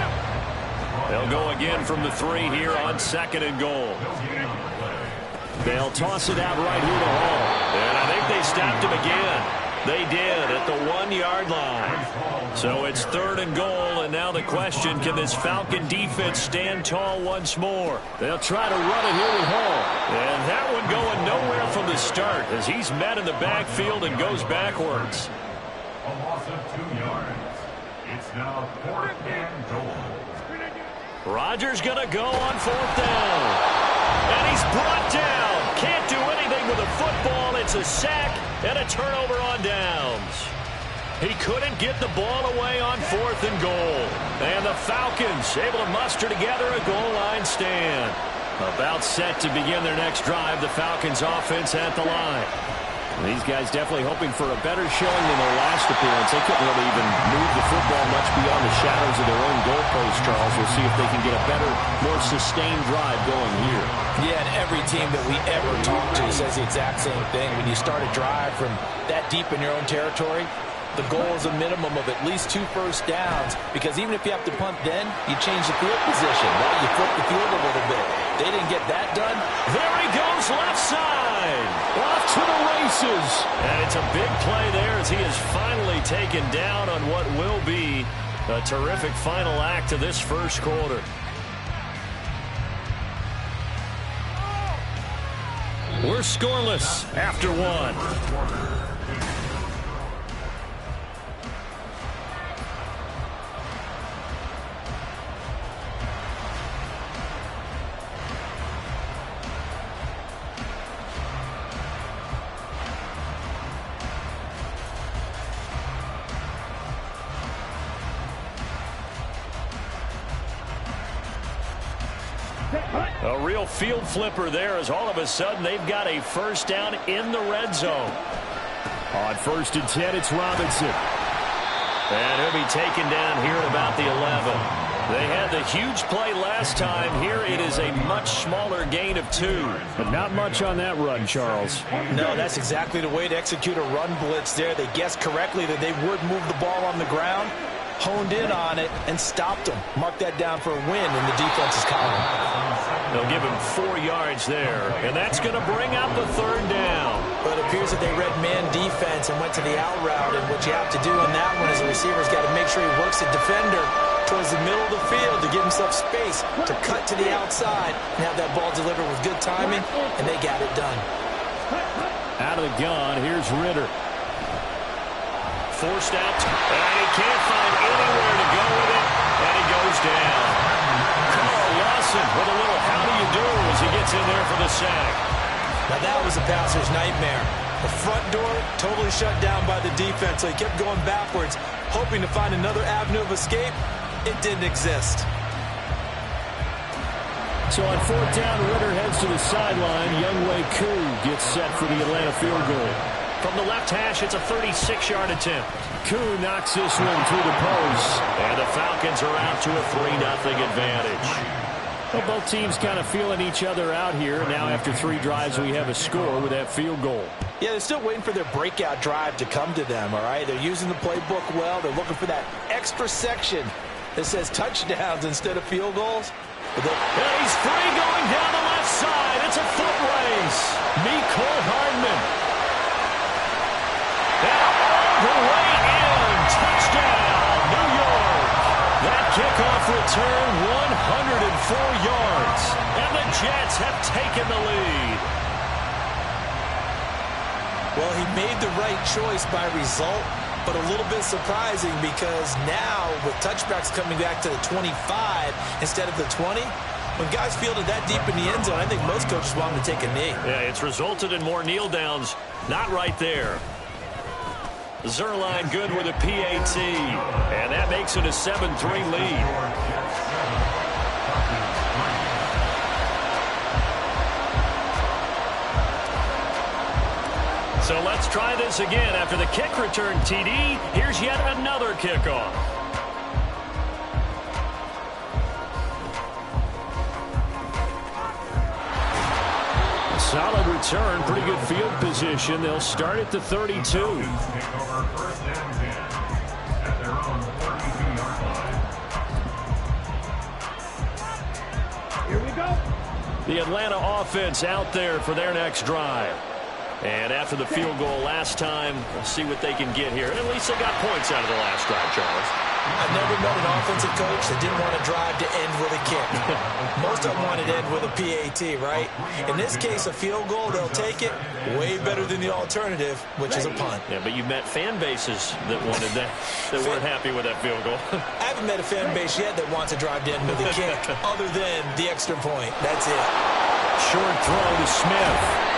They'll go again from the 3 here on 2nd and goal. They'll toss it out right here to Hall. And I think they stopped him again. They did at the 1-yard line. So it's 3rd and goal, and now the question, can this Falcon defense stand tall once more? They'll try to run it here with Hall. And that one going nowhere from the start as he's met in the backfield and goes backwards.
A loss of 2 yards. It's now 4th and goal.
Rodgers going to go on 4th down. And he's brought down. Can't do anything with a football. It's a sack and a turnover on downs. He couldn't get the ball away on 4th and goal. And the Falcons able to muster together a goal line stand. About set to begin their next drive. The Falcons offense at the line. These guys definitely hoping for a better showing than their last appearance. They couldn't really even move the football much beyond the shadows of their own goalpost, Charles. We'll see if they can get a better, more sustained drive going here.
Yeah, and every team that we ever talk to says the exact same thing. When you start a drive from that deep in your own territory, the goal is a minimum of at least 2 first downs, because even if you have to punt then, you change the field position. Now you flip the field a little bit. They didn't get that done.
There he goes, left side. Off to the races. And it's a big play there as he is finally taken down on what will be a terrific final act of this first quarter. We're scoreless after 1. A real field flipper there as all of a sudden they've got a first down in the red zone. On 1st and 10, it's Robinson. And he'll be taken down here at about the 11. They had the huge play last time. Here it is a much smaller gain of 2.
But not much on that run, Charles.
No, that's exactly the way to execute a run blitz there. They guessed correctly that they would move the ball on the ground, honed in on it, and stopped them. Mark that down for a win in the defense's column.
They'll give him 4 yards there, and that's going to bring up a 3rd down.
But it appears that they read man defense and went to the out route, and what you have to do on that one is the receiver's got to make sure he works the defender towards the middle of the field to give himself space to cut to the outside and have that ball delivered with good timing, and they got it done.
Out of the gun, here's Ritter. Forced out, and he can't find anywhere to go with it, and he goes down. Carl Lawson with a little how do you do as he gets in there for the sack.
Now that was a passer's nightmare. The front door totally shut down by the defense, so he kept going backwards, hoping to find another avenue of escape. It didn't exist.
So on 4th down, Ritter heads to the sideline. Younghoe Koo gets set for the Atlanta field goal.
From the left hash, it's a 36-yard attempt.
Koo knocks this one through the post.
And the Falcons are out to a 3-0 advantage.
Well, both teams kind of feeling each other out here. Now after 3 drives, we have a score with that field goal.
Yeah, they're still waiting for their breakout drive to come to them, all right? They're using the playbook well. They're looking for that extra section that says touchdowns instead of field goals.
And he's free going down the left side. It's a foot race. Mecole Hardman. And all the way in. Touchdown, New York. That kickoff return, 104 yards. And the Jets have taken the lead.
Well, he made the right choice by result, but a little bit surprising because now with touchbacks coming back to the 25 instead of the 20, when guys fielded that deep in the end zone, I think most coaches want them to take a knee.
Yeah, it's resulted in more kneel downs. Not right there. Zerline good with a PAT, and that makes it a 7-3 lead. So let's try this again. After the kick return TD, here's yet another kickoff.
Solid return, pretty good field position. They'll start at the 32.
Here we go. The Atlanta offense out there for their next drive. And after the field goal last time, we'll see what they can get here. And at least they got points out of the last drive, Charles.
I've never met an offensive coach that didn't want to drive to end with a kick. Most of them wanted to end with a PAT, right? In this case, a field goal, they'll take it. Way better than the alternative, which is a punt.
Yeah, but you've met fan bases that wanted that, that weren't happy with that field goal.
I haven't met a fan base yet that wants to drive to end with a kick, other than the extra point. That's it.
Short throw to Smith.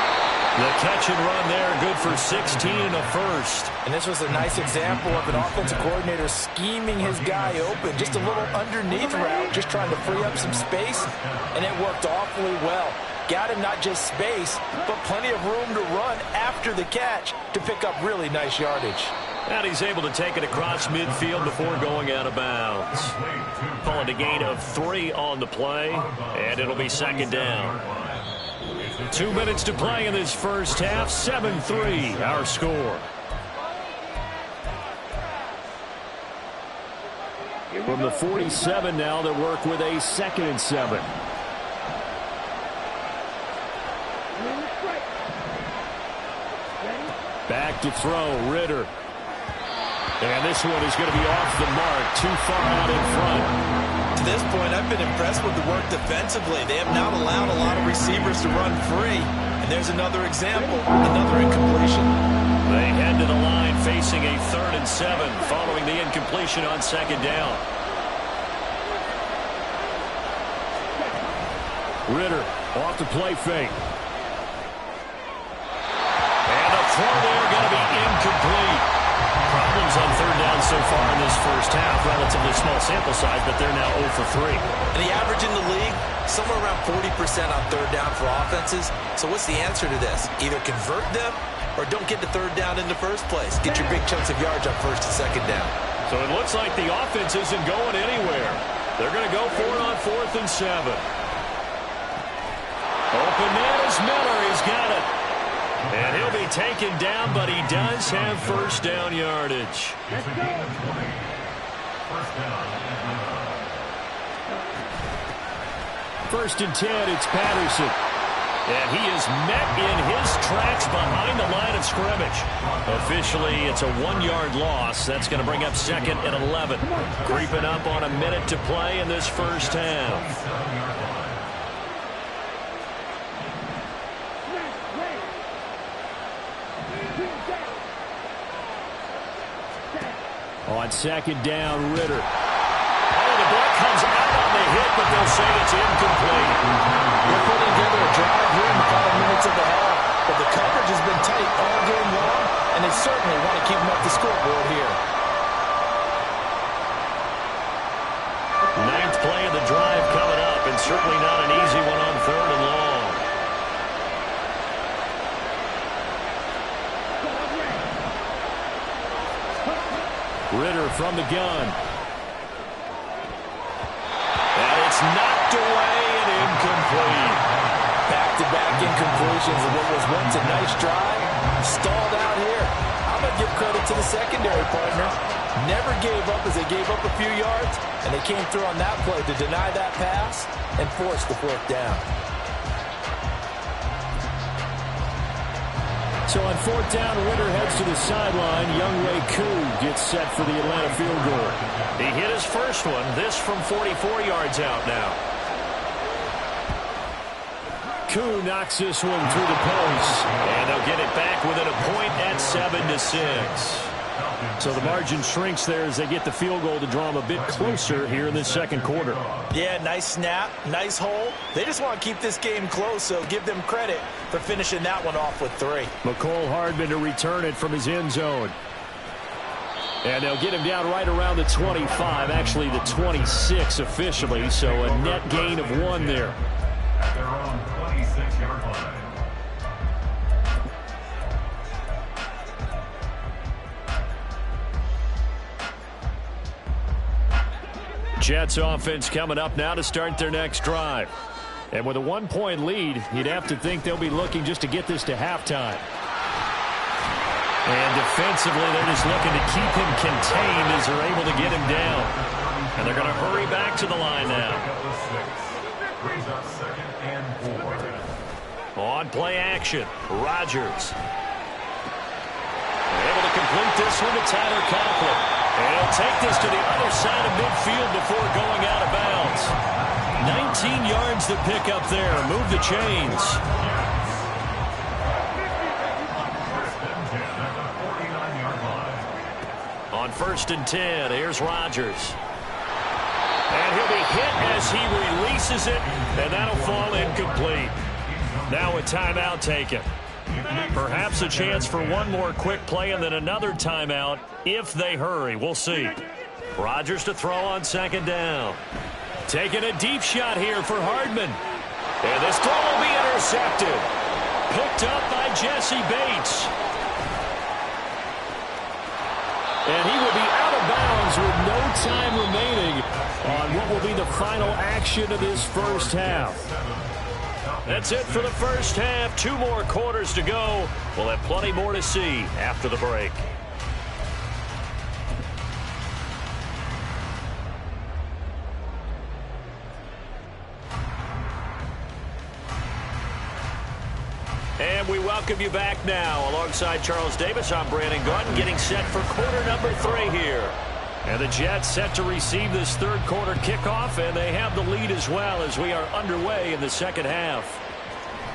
The catch and run there, good for 16 and a first.
And this was a nice example of an offensive coordinator scheming his guy open. Just a little underneath route, just trying to free up some space, and it worked awfully well. Got him not just space, but plenty of room to run after the catch to pick up really nice yardage.
And he's able to take it across midfield before going out of bounds. Calling a gain of 3 on the play, and it'll be second down. 2 minutes to play in this first half. 7-3, our score.
From the 47 now, they work with a 2nd and 7. Back to throw, Ritter. And this one is going to be off the mark, too far out in front.
To this point, I've been impressed with the work defensively. They have not allowed a lot of receivers to run free. And there's another example, another incompletion.
They head to the line facing a 3rd and 7 following the incompletion on second down.
Ritter off the play fake.
And a throw there going to be incomplete. Problems on 3rd down run so far in this first half. Relatively small sample size, but they're now 0 for 3.
And the average in the league, somewhere around 40% on third down for offenses. So what's the answer to this? Either convert them or don't get to third down in the first place. Get your big chunks of yards on first and second down.
So it looks like the offense isn't going anywhere. They're going to go for it on 4th and 7. Open man is Miller. He's got it. And he'll be taken down, but he does have first down yardage. First and 10, it's Patterson. And he is met in his tracks behind the line of scrimmage. Officially, it's a 1-yard loss. That's going to bring up 2nd and 11. Creeping up on a minute to play in this first half. On 2nd down, Ritter. Oh, the block comes out on the hit, but they'll say it's incomplete.
They're putting together a drive here in the final minutes of the half, but the coverage has been tight all game long, and they certainly want to keep them up the scoreboard here.
9th play of the drive coming up, and certainly not an easy one on 3rd and long. Ritter from the gun. And it's knocked away and incomplete.
Back-to-back incompletions of what was once a nice drive. Stalled out here. I'm going to give credit to the secondary partner. Never gave up as they gave up a few yards, and they came through on that play to deny that pass and force the 4th down.
So on 4th down, Ritter heads to the sideline. Younghoe Koo gets set for the Atlanta field goal. He hit his first one. This from 44 yards out now. Koo knocks this one through the post. And they'll get it back within a point at 7-6. So the margin shrinks there as they get the field goal to draw them a bit closer here in this second quarter.
Yeah, nice snap, nice hole. They just want to keep this game close, so give them credit for finishing that one off with 3.
McCole Hardman to return it from his end zone. And they'll get him down right around the 25, actually the 26 officially, so a net gain of 1 there.
At their own 26-yard line.
Jets offense coming up now to start their next drive. And with a 1-point lead, you'd have to think they'll be looking just to get this to halftime. And defensively, they're just looking to keep him contained as they're able to get him down. And they're going to hurry back to the line now. On play action, Rodgers. Able to complete this one to Tyler Conklin. And he'll take this to the other side of midfield before going out of bounds. 19 yards to pick up there. Move the chains. On 1st and 10, here's Rodgers. And he'll be hit as he releases it, and that'll fall incomplete. Now a timeout taken. Perhaps a chance for one more quick play and then another timeout if they hurry. We'll see. Rodgers to throw on 2nd down. Taking a deep shot here for Hardman. And this throw will be intercepted. Picked up by Jesse Bates. And he will be out of bounds with no time remaining on what will be the final action of this first half. That's it for the first half. 2 more quarters to go. We'll have plenty more to see after the break. And we welcome you back now. Alongside Charles Davis, I'm Brandon Gordon, getting set for quarter number 3 here. And the Jets set to receive this third quarter kickoff, and they have the lead as well as we are underway in the second half.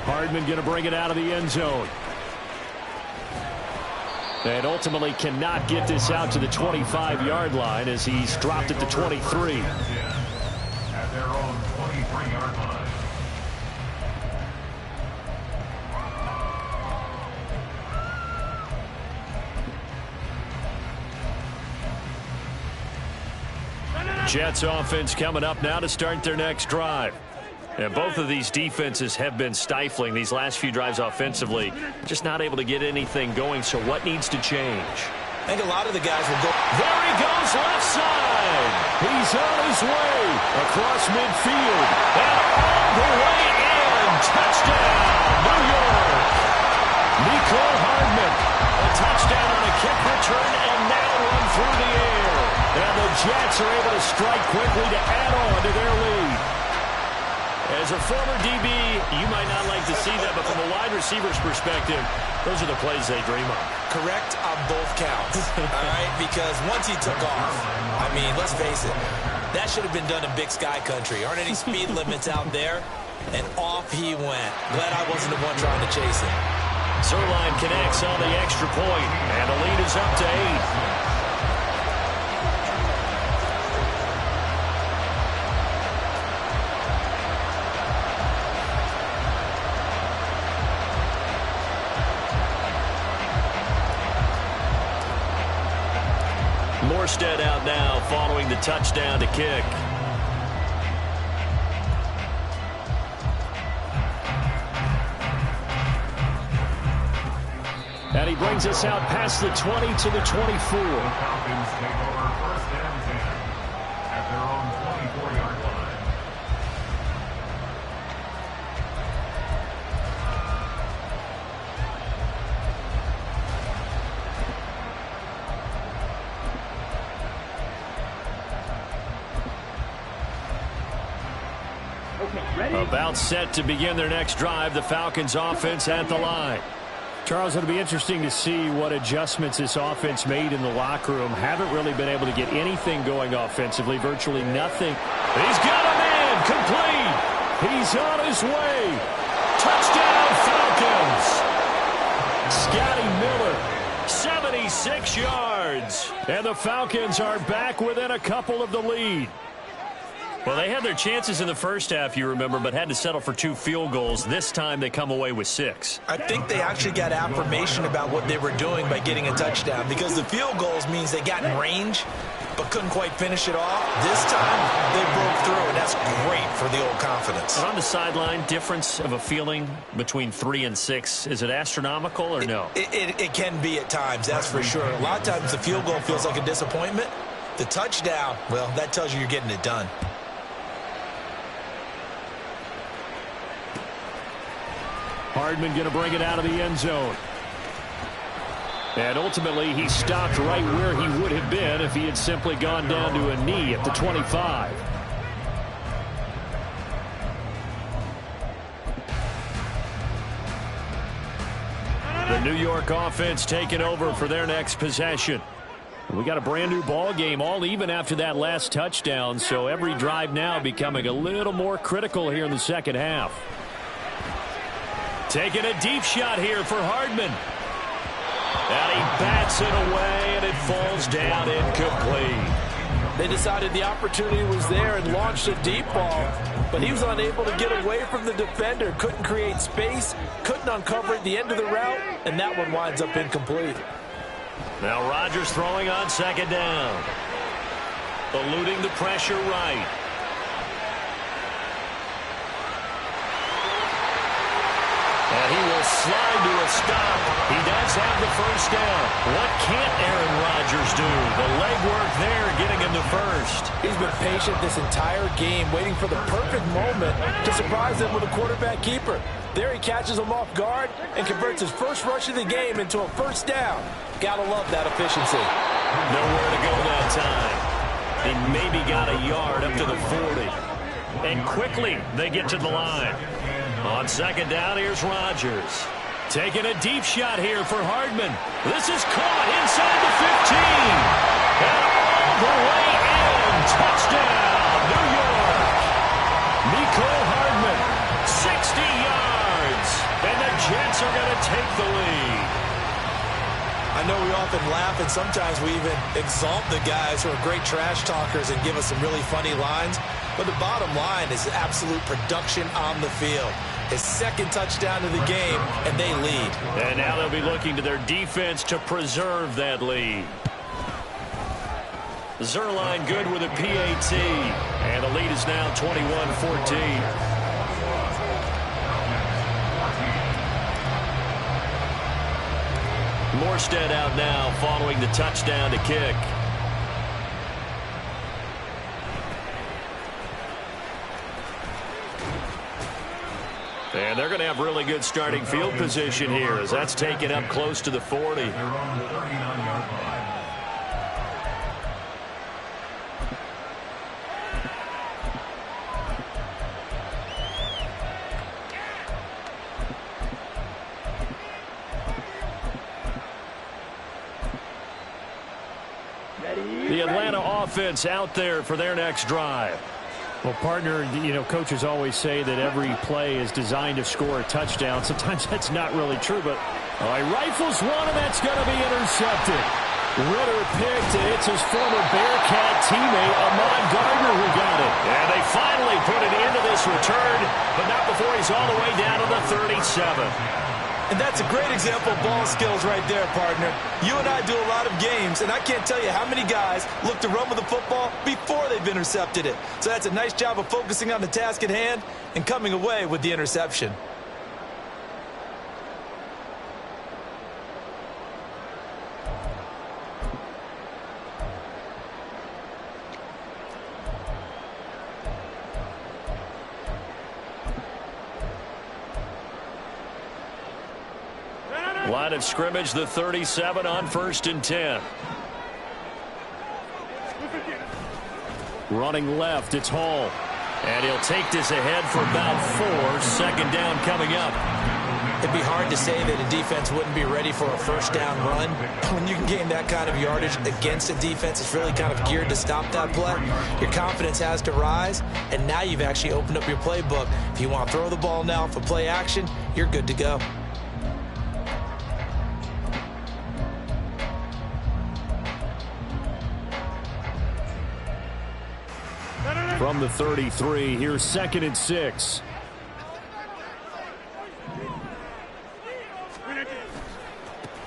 Hardman going to bring it out of the end zone. And ultimately cannot get this out to the 25-yard line as he's dropped it to 23.
At their own 23-yard line.
Jets offense coming up now to start their next drive. And both of these defenses have been stifling these last few drives offensively. Just not able to get anything going, so what needs to change?
I think a lot of the guys will go.
There he goes, left side. He's on his way across midfield. And all the way in. Touchdown, New York. Nicole Hardman. A touchdown on a kick return and now run through the air. And the Jets are able to strike quickly to add on to their lead. As a former DB, you might not like to see that, but from a wide receiver's perspective, those are the plays they dream of.
Correct on both counts, all right? Because once he took off, I mean, let's face it, that should have been done in Big Sky country. Aren't any speed limits out there? And off he went. Glad I wasn't the one trying to chase him.
Zerline connects on the extra point, and the lead is up to 8. Morstead out now following the touchdown to kick. And he brings us out past the 20 to the 24.
Falcons take over first and 10 at their own 24-yard line.
About set to begin their next drive. The Falcons offense at the line.
Charles, it'll be interesting to see what adjustments this offense made in the locker room. Haven't really been able to get anything going offensively, virtually nothing.
He's got a man complete. He's on his way. Touchdown Falcons. Scotty Miller, 76 yards. And the Falcons are back within a couple of the lead. Well, they had their chances in the first half, you remember, but had to settle for 2 field goals. This time they come away with 6.
I think they actually got affirmation about what they were doing by getting a touchdown, because the field goals means they got in range but couldn't quite finish it off. This time they broke through, and that's great for the old confidence.
And on the sideline, difference of a feeling between 3 and 6, is it astronomical or no?
It can be at times, that's for sure. A lot of times the field goal feels like a disappointment. The touchdown, well, that tells you you're getting it done.
Hardman going to bring it out of the end zone.
And ultimately, he stopped right where he would have been if he had simply gone down to a knee at the 25. The New York offense taking over for their next possession. We got a brand new ball game, all even after that last touchdown, so every drive now becoming a little more critical here in the second half. Taking a deep shot here for Hardman. And he bats it away, and it falls down incomplete.
They decided the opportunity was there and launched a deep ball, but he was unable to get away from the defender, couldn't create space, couldn't uncover at the end of the route, and that one winds up incomplete.
Now Rodgers throwing on second down. Eluding the pressure right. And he will slide to a stop. He does have the first down. What can't Aaron Rodgers do? The legwork there getting him to first.
He's been patient this entire game, waiting for the perfect moment to surprise them with a quarterback keeper. There he catches him off guard and converts his first rush of the game into a first down. Gotta love that efficiency.
Nowhere to go that time. He maybe got a yard up to the 40. And quickly they get to the line. On second down, here's Rodgers. Taking a deep shot here for Hardman. This is caught inside the 15. And all the way in. Touchdown, New York. Nicole Hardman, 60 yards. And the Jets are going to take the lead.
I know we often laugh, and sometimes we even exalt the guys who are great trash talkers and give us some really funny lines. But the bottom line is absolute production on the field. His second touchdown of the game, and they lead.
And now they'll be looking to their defense to preserve that lead. Zerline good with a PAT. And the lead is now 21-14. Morstead out now following the touchdown to kick. And they're going to have really good starting field position here as that's taken up close to the 40. The Atlanta offense out there for their next drive.
Well, partner, coaches always say that every play is designed to score a touchdown. Sometimes that's not really true, but he rifles one, and that's going to be intercepted. Ritter picked, and it's his former Bearcat teammate, Ahmad Gardner, who got it.
And they finally put it into this return, but not before he's all the way down to the 37.
And that's a great example of ball skills right there, partner. You and I do a lot of games, and I can't tell you how many guys look to run with the football before they've intercepted it. So that's a nice job of focusing on the task at hand and coming away with the interception.
Line of scrimmage, the 37 on 1st and 10.
Running left, it's Hall.
And he'll take this ahead for about 4. Second down coming up.
It'd be hard to say that a defense wouldn't be ready for a first down run. When you can gain that kind of yardage against a defense that's really kind of geared to stop that play, your confidence has to rise, and now you've actually opened up your playbook. If you want to throw the ball now for play action, you're good to go.
From the 33, here's 2nd and 6.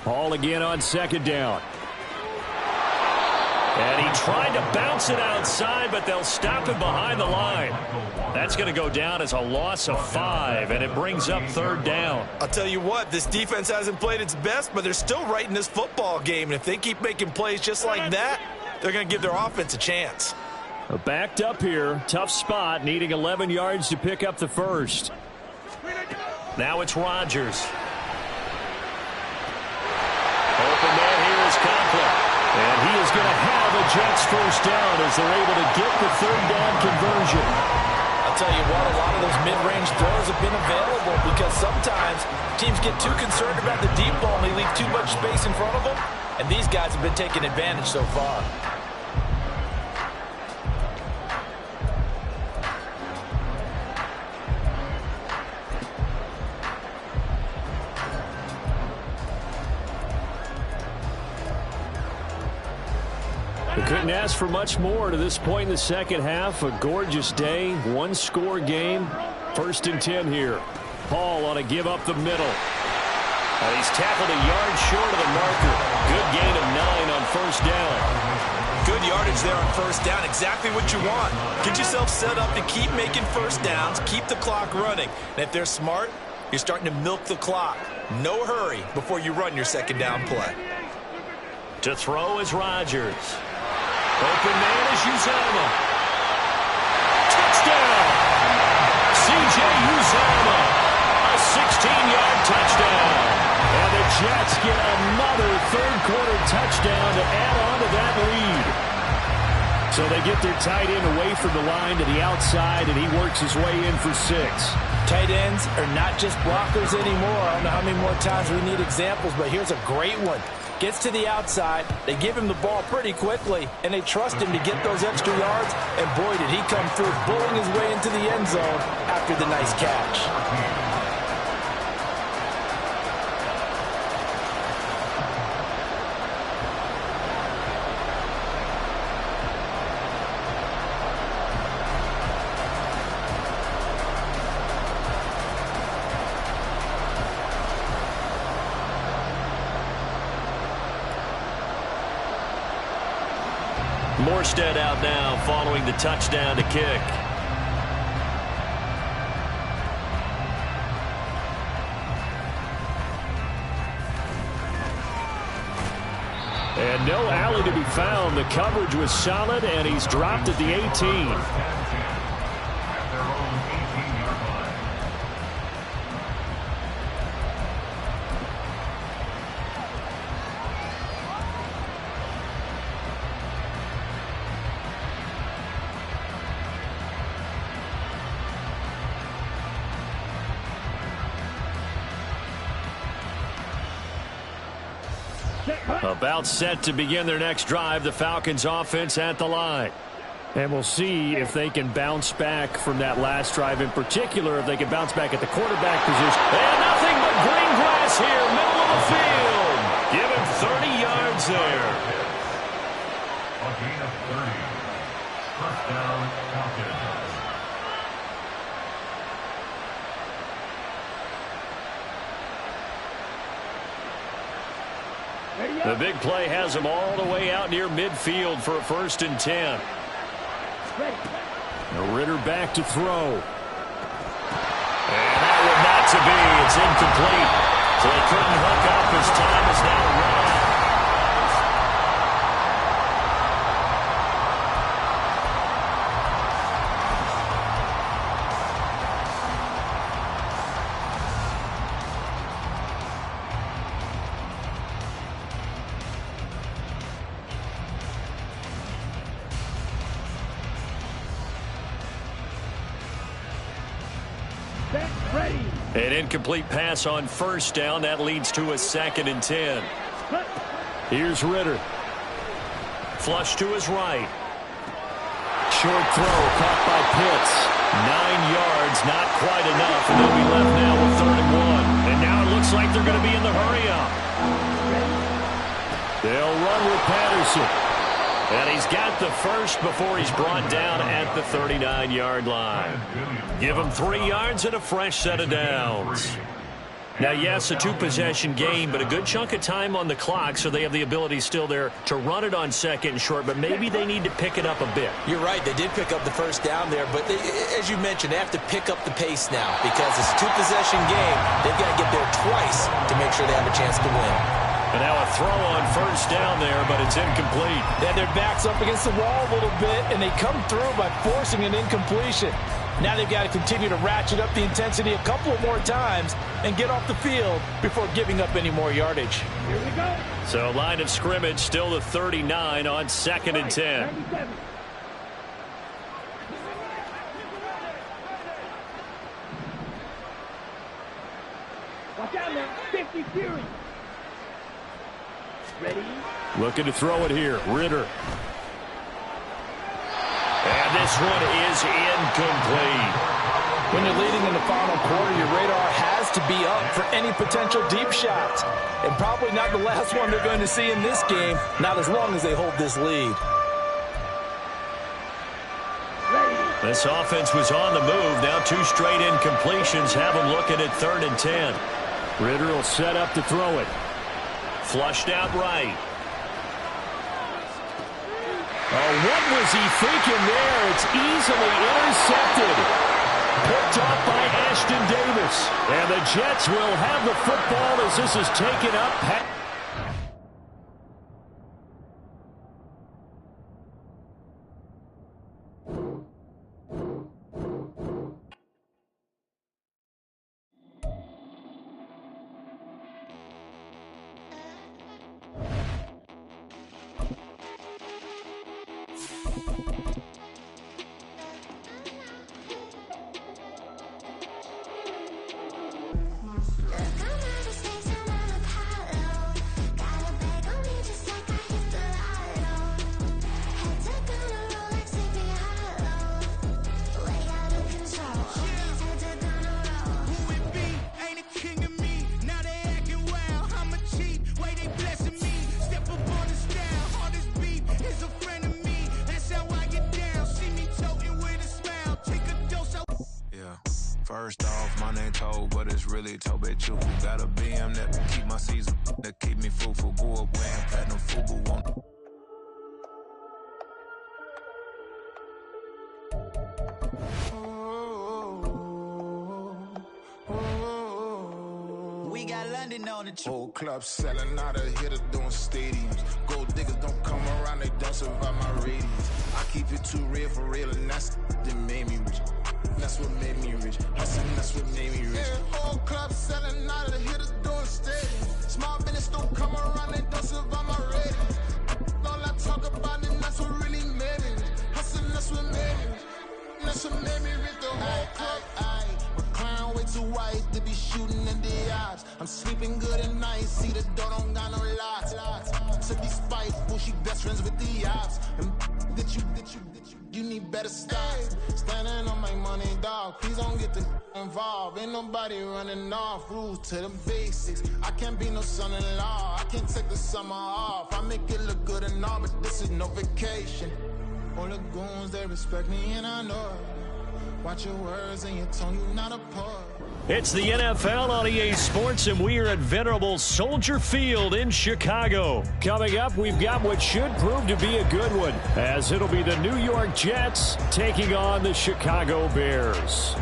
Hall again on 2nd down.
And he tried to bounce it outside, but they'll stop him behind the line. That's going to go down as a loss of 5, and it brings up 3rd down.
I'll tell you what, this defense hasn't played its best, but they're still right in this football game. And if they keep making plays just like that, they're going to give their offense a chance.
Backed up here. Tough spot. Needing 11 yards to pick up the first.
Now it's Rodgers. Open man here is Conklin.
And he is going to have a Jets first down as they're able to get the 3rd down conversion.
I'll tell you what, a lot of those mid-range throws have been available because sometimes teams get too concerned about the deep ball and they leave too much space in front of them. And these guys have been taking advantage so far.
Couldn't ask for much more to this point in the second half. A gorgeous day, 1-score game. 1st and 10 here. Hall on a give up the middle.
And he's tackled a yard short of the marker. Good gain of 9 on 1st down.
Good yardage there on 1st down. Exactly what you want. Get yourself set up to keep making 1st downs, keep the clock running. And if they're smart, you're starting to milk the clock. No hurry before you run your 2nd down play.
To throw is Rodgers. Open man is Uzama. Touchdown! C.J. Uzama. A 16-yard touchdown.
And the Jets get another 3rd-quarter touchdown to add on to that lead. So they get their tight end away from the line to the outside, and he works his way in for 6.
Tight ends are not just blockers anymore. I don't know how many more times we need examples, but here's a great one. Gets to the outside, they give him the ball pretty quickly, and they trust him to get those extra yards, and boy, did he come through, bulling his way into the end zone after the nice catch.
Morstead out now following the touchdown to kick. And no alley to be found. The coverage was solid, and he's dropped at the 18. About set to begin their next drive. The Falcons offense at the line. And we'll see if they can bounce back from that last drive in particular, if they can bounce back at the quarterback position. And nothing but green grass here, middle of the field. Give him 30 yards there.
A gain of 30. First down, Falcons.
The big play has him all the way out near midfield for a 1st and 10. Now Ritter back to throw. And that one not to be. It's incomplete. So they couldn't hook up. His time is now run. An incomplete pass on 1st down. That leads to a 2nd and 10. Here's Ritter. Flush to his right. Short throw caught by Pitts. 9 yards, not quite enough. And they'll be left now with 3rd and 1. And now it looks like they're going to be in the hurry-up. They'll run with Patterson. And he's got the first before he's brought down at the 39-yard line. Give him 3 yards and a fresh set of downs. Now, yes, a 2-possession game, but a good chunk of time on the clock, so they have the ability still there to run it on 2nd and short, but maybe they need to pick it up a bit.
You're right. They did pick up the first down there, but as you mentioned, they have to pick up the pace now because it's a 2-possession game. They've got to get there twice to make sure they have a chance to win.
And now a throw on 1st down there, but it's incomplete.
Then their back's up against the wall a little bit, and they come through by forcing an incompletion. Now they've got to continue to ratchet up the intensity a couple of more times and get off the field before giving up any more yardage.
Here we go. So line of scrimmage still the 39 on 2nd and 10.
Watch out now, 50 Fury. Ready?
Looking to throw it here. Ritter. And this one is incomplete.
When you're leading in the final quarter, your radar has to be up for any potential deep shots. And probably not the last one they're going to see in this game, not as long as they hold this lead.
This offense was on the move. Now 2 straight incompletions have them looking at 3rd and 10. Ritter will set up to throw it. Flushed out right. Oh, what was he thinking there? It's easily intercepted. Picked off by Ashton Davis. And the Jets will have the football as this is taken up.
First off, my name Toad, but it's really Tobe Chuku. Got a BM that keep my season, that keep me fruitful. Go up wearing platinum FUBU on.
grinding on the truth.
Whole club selling out of hitter doing stadiums. Gold diggers don't come around, they don't survive my ratings. I keep it too real for real, and that's that made me rich. That's what made me rich. I said that's what made me rich. Yeah, whole club selling out of hitters doing stadiums. Small business don't come around, they don't survive my ratings. All I talk about it, that's what really made me rich. I said that's what made me rich. That's what made me rich. The whole club. My clown way too white to be shooting in the eyes. I'm sleeping good at night. See the door don't got no locks. To be spiteful, she best friends with the ops. And you need better stop. Standing on my money, dog. Please don't get involved. Ain't nobody running off. Rules to the basics. I can't be no son-in-law. I can't take the summer off. I make it look good and all, but this is no vacation. All the goons, they respect me and I know it. Watch your words and your tone, you not a poet.
It's the NFL on EA Sports, and we are at venerable Soldier Field in Chicago. Coming up, we've got what should prove to be a good one, as it'll be the New York Jets taking on the Chicago Bears.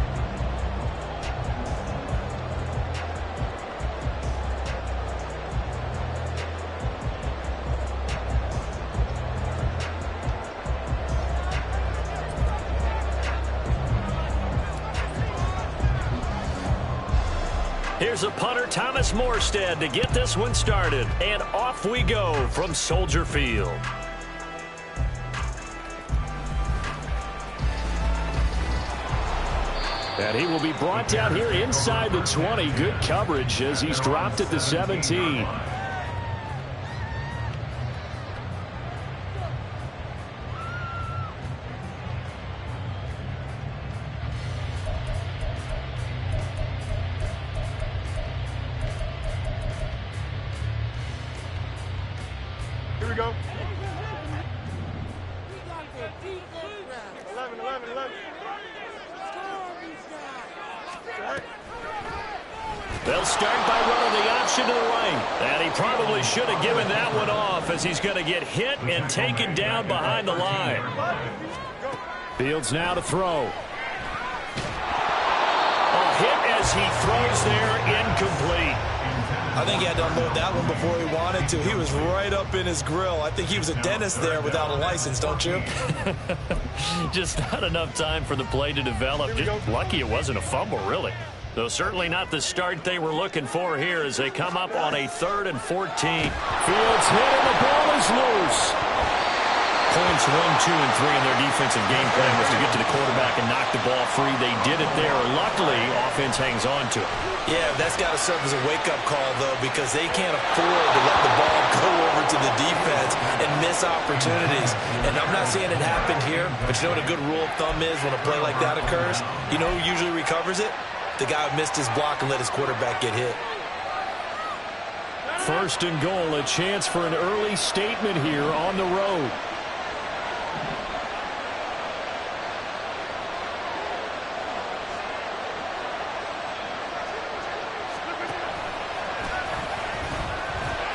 Here's a punter, Thomas Morstead, to get this one started. And off we go from Soldier Field. And he will be brought down here inside the 20. Good coverage as he's dropped at the 17.
Here we go. 11.
They'll start by running the option to the right. And he probably should have given that one off, as he's going to get hit and taken down behind the line. Fields now to throw. A hit as he throws there, incomplete.
I think he had to unload that one before he wanted to. He was right up in his grill. I think he was a dentist there without a license, don't you?
Just not enough time for the play to develop. Just lucky it wasn't a fumble, really. Though certainly not the start they were looking for here as they come up on a 3rd and 14. Fields hit and the ball is loose. Points 1, 2, and 3 in their defensive game plan was to get to the quarterback and knock the ball free. They did it there. Luckily, offense hangs on to it.
Yeah, that's got to serve as a wake-up call, though, because they can't afford to let the ball go over to the defense and miss opportunities. And I'm not saying it happened here, but you know what a good rule of thumb is when a play like that occurs? You know who usually recovers it? The guy who missed his block and let his quarterback get hit.
1st and goal, a chance for an early statement here on the road.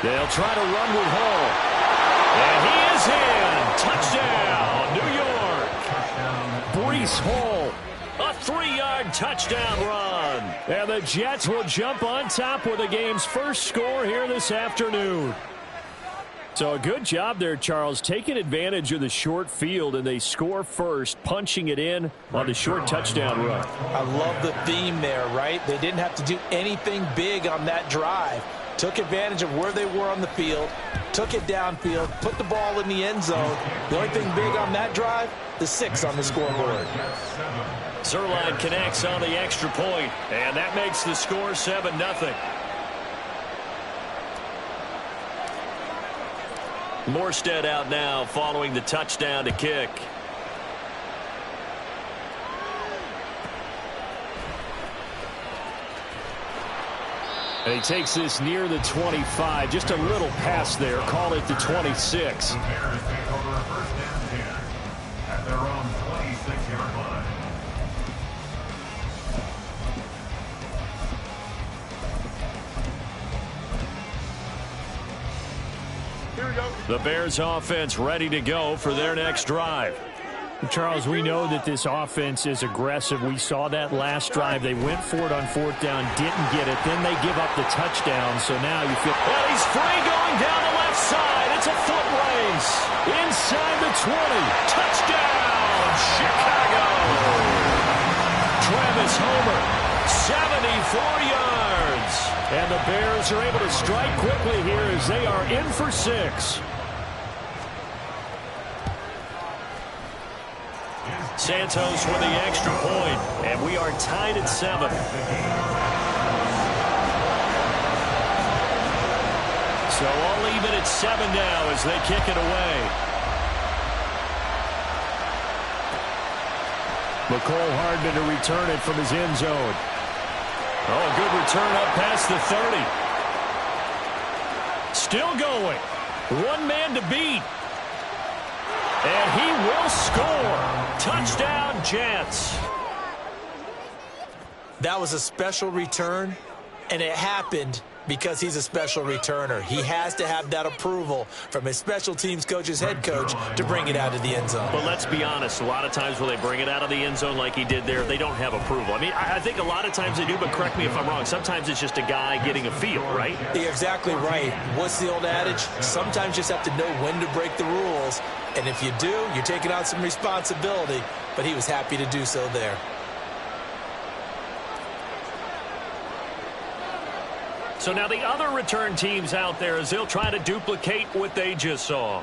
They'll try to run with Hall. And he is in. Touchdown, New York. Breece Hall. A 3-yard touchdown run. And the Jets will jump on top with the game's first score here this afternoon. So a good job there, Charles, taking advantage of the short field, and they score first, punching it in on the short touchdown run.
I love the theme there, right? They didn't have to do anything big on that drive. Took advantage of where they were on the field, took it downfield, put the ball in the end zone. The only thing big on that drive, the 6 on the scoreboard.
Zerline connects on the extra point, and that makes the score 7-0. Morstead out now following the touchdown to kick. And he takes this near the 25. Just a little pass there. Call it the 26.
The Bears take over 1st and 10 at their own 26-yard line.
Here we go.
The Bears offense ready to go for their next drive.
Charles, we know that this offense is aggressive. We saw that last drive. They went for it on 4th down, didn't get it. Then they give up the touchdown. So now you feel...
Well, he's free going down the left side. It's a foot race. Inside the 20. Touchdown, Chicago. Travis Homer, 74 yards. And the Bears are able to strike quickly here as they are in for 6. Santos with the extra point, and we are tied at 7. So all even at 7 now as they kick it away. McCole Hardman to return it from his end zone. Oh, a good return up past the 30. Still going. One man to beat. And he will score. Touchdown, Jets.
That was a special return, and it happened because he's a special returner. He has to have that approval from his special teams coach's head coach to bring it out of the end zone.
But let's be honest, a lot of times when they bring it out of the end zone like he did there, they don't have approval. I mean, I think a lot of times they do, but correct me if I'm wrong. Sometimes it's just a guy getting a feel, right?
You're exactly right. What's the old adage? Sometimes you just have to know when to break the rules, and if you do, you're taking on some responsibility, but he was happy to do so there.
So now the other return teams out there as they'll try to duplicate what they just saw.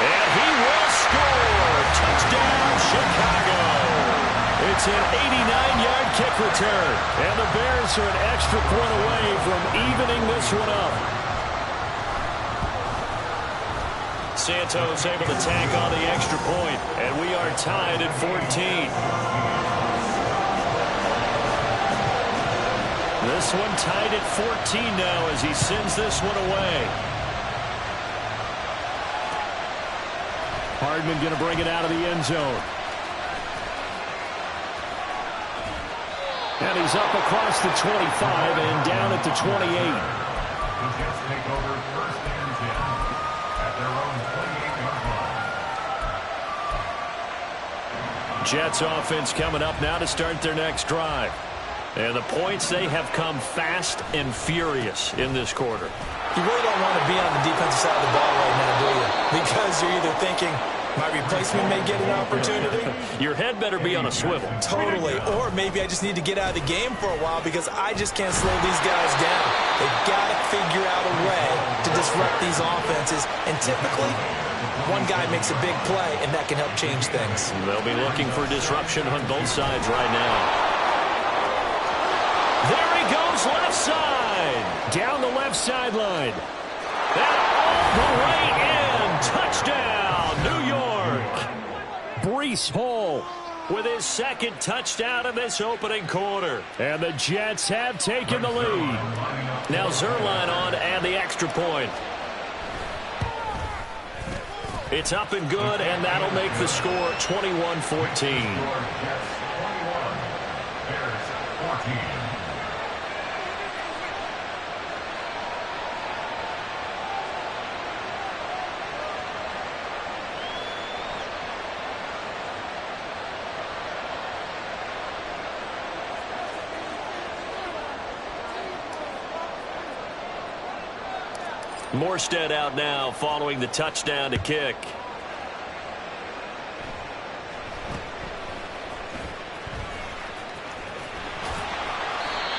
And he will score. Touchdown, Chicago. It's an 89-yard kick return. And the Bears are an extra point away from evening this one up. Santos able to tack on the extra point. And we are tied at 14. This one tied at 14 now as he sends this one away. Hardman going to bring it out of the end zone. And he's up across the 25 and down at the 28.
The Jets take over 1st and 10 at their own 28-yard line.
Jets offense coming up now to start their next drive. And the points, they have come fast and furious in this quarter.
You really don't want to be on the defensive side of the ball right now, do you? Because you're either thinking, my replacement may get an opportunity.
Your head better be on a swivel.
Totally. Or maybe I just need to get out of the game for a while because I just can't slow these guys down. They've got to figure out a way to disrupt these offenses. And typically, one guy makes a big play, and that can help change things.
They'll be looking for disruption on both sides right now. There he goes, left side.
Down the left sideline.
And all the way in. Touchdown, New York.
Breece Hall
with his second touchdown of this opening quarter.
And the Jets have taken the lead.
Now Zerline on and the extra point. It's up and good, and that'll make the score 21-14. Morstead out now following the touchdown to kick.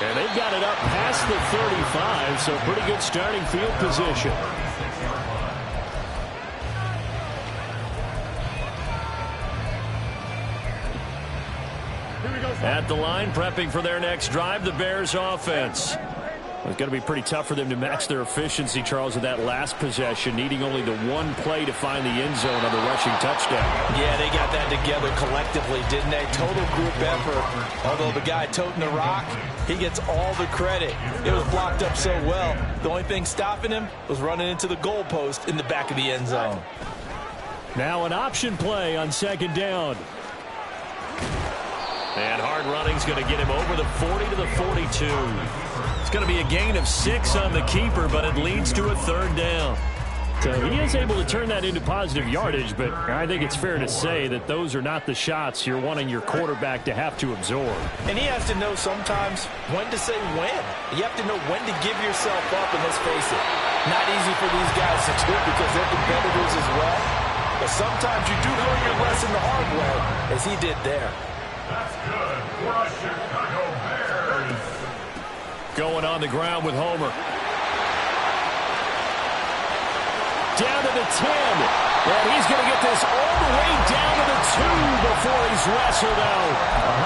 And they've got it up past the 35, so pretty good starting field position.
At the line, prepping for their next drive, the Bears offense.
It's going to be pretty tough for them to match their efficiency, Charles, with that last possession, needing only the one play to find the end zone on the rushing touchdown.
Yeah, they got that together collectively, didn't they? Total group effort. Although the guy toting the rock, he gets all the credit. It was blocked up so well. The only thing stopping him was running into the goalpost in the back of the end zone.
Now an option play on second down.
And hard running's going to get him over the 40 to the 42. It's going to be a gain of 6 on the keeper, but it leads to a third down. So he is able to turn that into positive yardage, but I think it's fair to say that those are not the shots you're wanting your quarterback to have to absorb.
And he has to know sometimes when to say when. You have to know when to give yourself up, and let's face it, not easy for these guys to do because they're competitors as well. But sometimes you do learn your lesson the hard way, as he did there.
That's good for the Chicago Bears.
Going on the ground with Homer. Down to the 10. And he's going to get this all the way down to the 2 before he's wrestled out.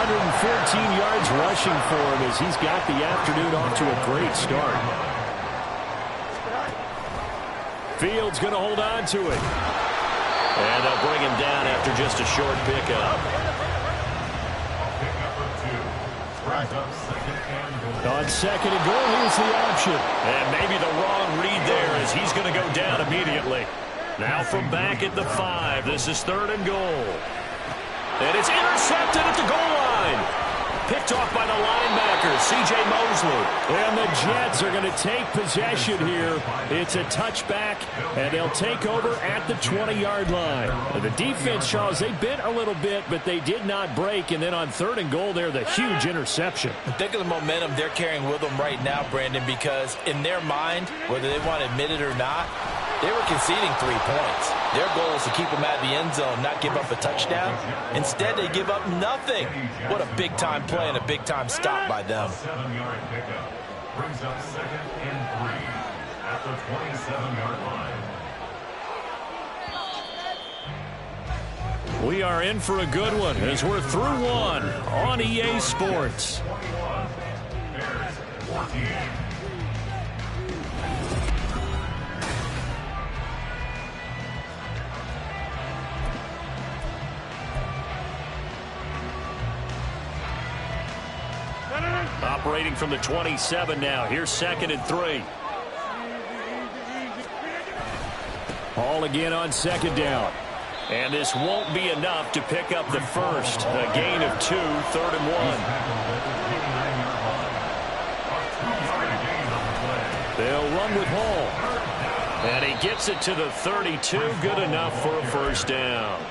114 yards rushing for him as he's got the afternoon off to a great start. Fields going to hold on to it. And they'll bring him down after just a short pickup. On second and goal, here's the option. And maybe the wrong read there as he's going to go down immediately. Now from back at the 5, this is third and goal. And it's intercepted at the goal line. Picked off by the linebacker, C.J. Mosley. And the Jets are going to take possession here. It's a touchback, and they'll take over at the 20-yard line. And the defense, Charles, they bit a little bit, but they did not break. And then on third and goal there, the huge interception.
Think of the momentum they're carrying with them right now, Brandon, because in their mind, whether they want to admit it or not, they were conceding 3 points. Their goal is to keep them out of the end zone, not give up a touchdown. Instead, they give up nothing. What a big-time play and a big-time stop by them.
7-yard pickup brings up second and 3 at the 27-yard line.
We are in for a good one as we're through one on EA Sports.
21, Bears 14.
Operating from the 27 now. Here's second and 3. Hall again on second down. And this won't be enough to pick up the first. A gain of 2, third and 1. They'll run with Hall. And he gets it to the 32. Good enough for a first down.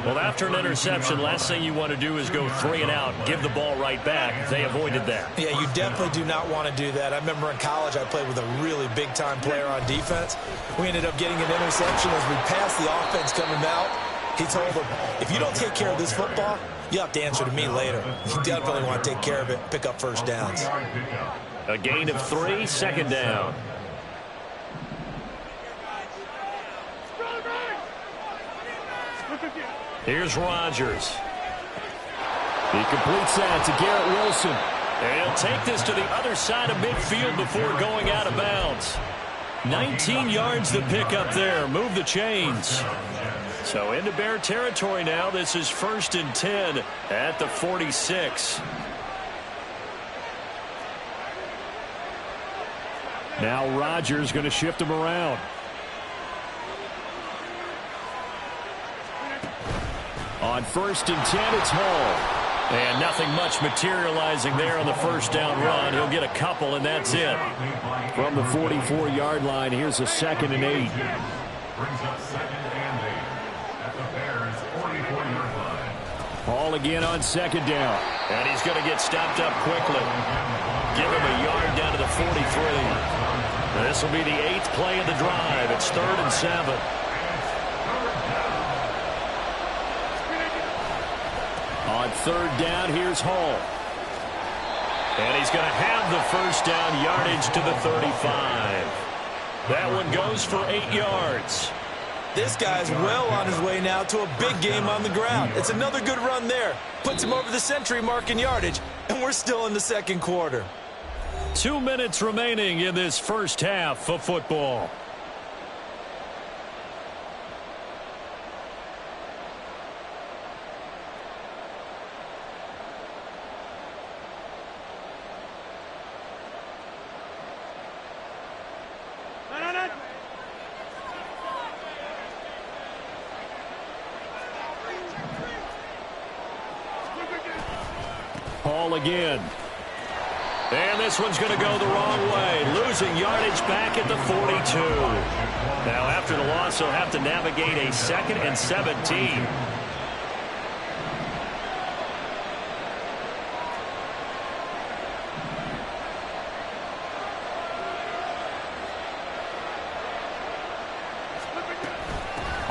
Well, after an interception, last thing you want to do is go 3 and out, give the ball right back. They avoided that.
Yeah, you definitely do not want to do that. I remember in college I played with a really big-time player on defense. We ended up getting an interception as we passed the offense coming out. He told him, if you don't take care of this football, you have to answer to me later. You definitely want to take care of it, pick up first downs.
A gain of 3, second down. Here's Rodgers. He completes that to Garrett Wilson. And he'll take this to the other side of midfield before going out of bounds. 19 yards to pick up there. Move the chains. So into Bear territory now. This is first and 10 at the 46. Now Rodgers going to shift him around. On first and 10, it's Hall. And nothing much materializing there on the first down run. He'll get a couple, and that's it. From the 44-yard line, here's a second and 8.
Brings up second and 8 at the Bears' 44-yard line.
Hall again on second down. And he's going to get stopped up quickly. Give him a yard down to the 43. This will be the 8th play of the drive. It's third and 7. On third down, here's Hall. And he's going to have the first down, yardage to the 35. That one goes for 8 yards.
This guy's well on his way now to a big game on the ground. It's another good run there. Puts him over the century mark in yardage, and we're still in the second quarter.
2 minutes remaining in this first half of football. call again. And this one's going to go the wrong way, losing yardage back at the 42. Now, after the loss, he'll have to navigate a 2nd and 17.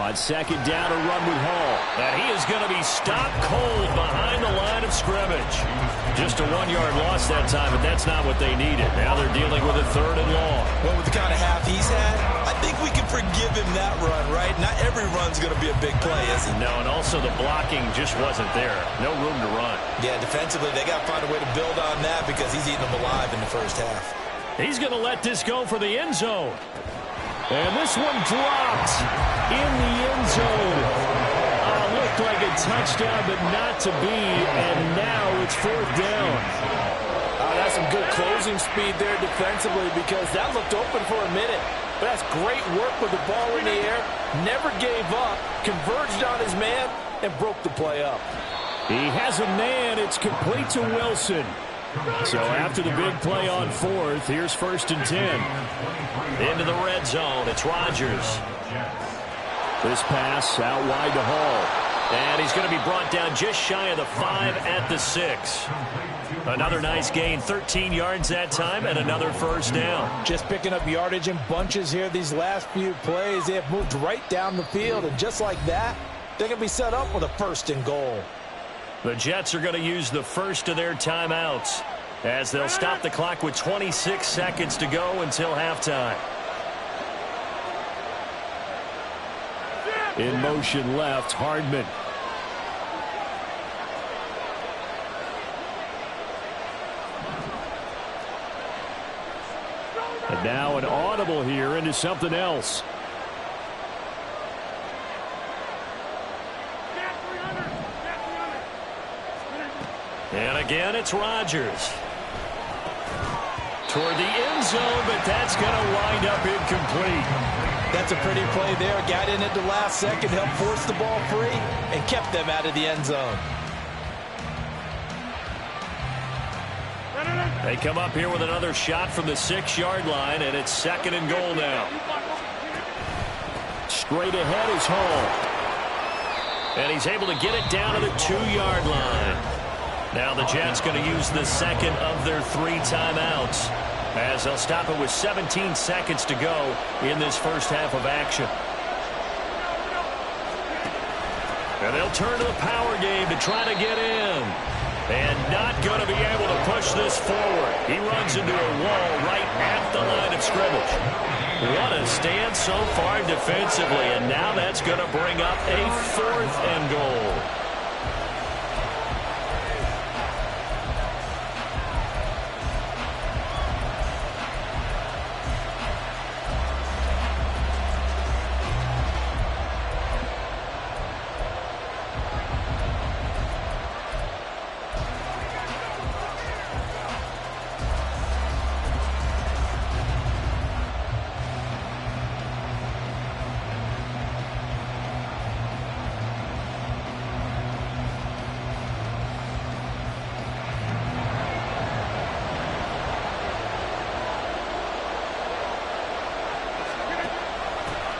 On 2nd down, a run with Hall. And he is going to be stopped cold behind the line of scrimmage. Just a 1-yard loss that time, but that's not what they needed. Now they're dealing with a 3rd and long.
Well, with the kind of half he's had, I think we can forgive him that run, right? Not every run's going to be a big play, is it?
No, and also the blocking just wasn't there. No room to run.
Yeah, defensively, they got to find a way to build on that because he's eating them alive in the first half.
He's going to let this go for the end zone. And this one dropped in the end zone. Looked like a touchdown, but not to be. And now it's 4th down.
That's some good closing speed there defensively because that looked open for a minute. But that's great work with the ball in the air. Never gave up. Converged on his man and broke the play up.
He has a man. It's complete to Wilson. So after the big play on 4th, here's 1st and 10. Into the red zone, it's Rodgers. This pass out wide to Hall. And he's going to be brought down just shy of the 5 at the 6. Another nice gain, 13 yards that time, and another 1st down.
Just picking up yardage in bunches here these last few plays. They have moved right down the field, and just like that, they're going to be set up with a 1st and goal.
The Jets are going to use the first of their timeouts as they'll stop the clock with 26 seconds to go until halftime. In motion left, Hardman. And now an audible here into something else. And again, it's Rodgers. Toward the end zone, but that's going to wind up incomplete.
That's a pretty play there. Got in at the last second, helped force the ball free, and kept them out of the end zone.
They come up here with another shot from the 6-yard line, and it's 2nd and goal now. Straight ahead is Hall. And he's able to get it down to the 2-yard line. Now the Jets going to use the 2nd of their 3 timeouts as they'll stop it with 17 seconds to go in this first half of action. And they'll turn to the power game to try to get in. And not going to be able to push this forward. He runs into a wall right at the line of scrimmage. What a stand so far defensively, and now that's going to bring up a 4th and goal.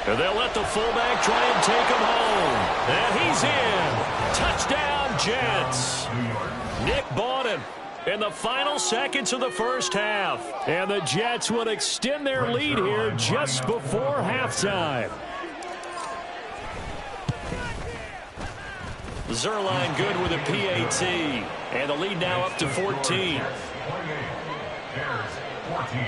And they'll let the fullback try and take him home. And he's in. Touchdown, Jets. Nick Bawden in the final seconds of the first half. And the Jets will extend their lead here just before halftime. Zerline good with a PAT. And the lead now up to 14.
There's 14.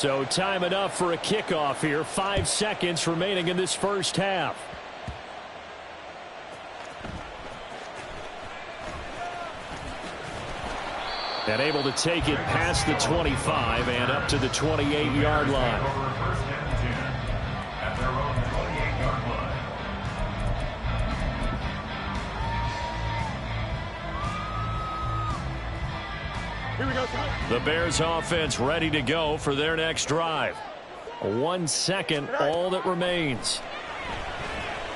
So time enough for a kickoff here. 5 seconds remaining in this first half. And able to take it past the 25 and up to the 28-yard line.
At their own 28-yard line.
The Bears offense ready to go for their next drive. 1 second, all that remains.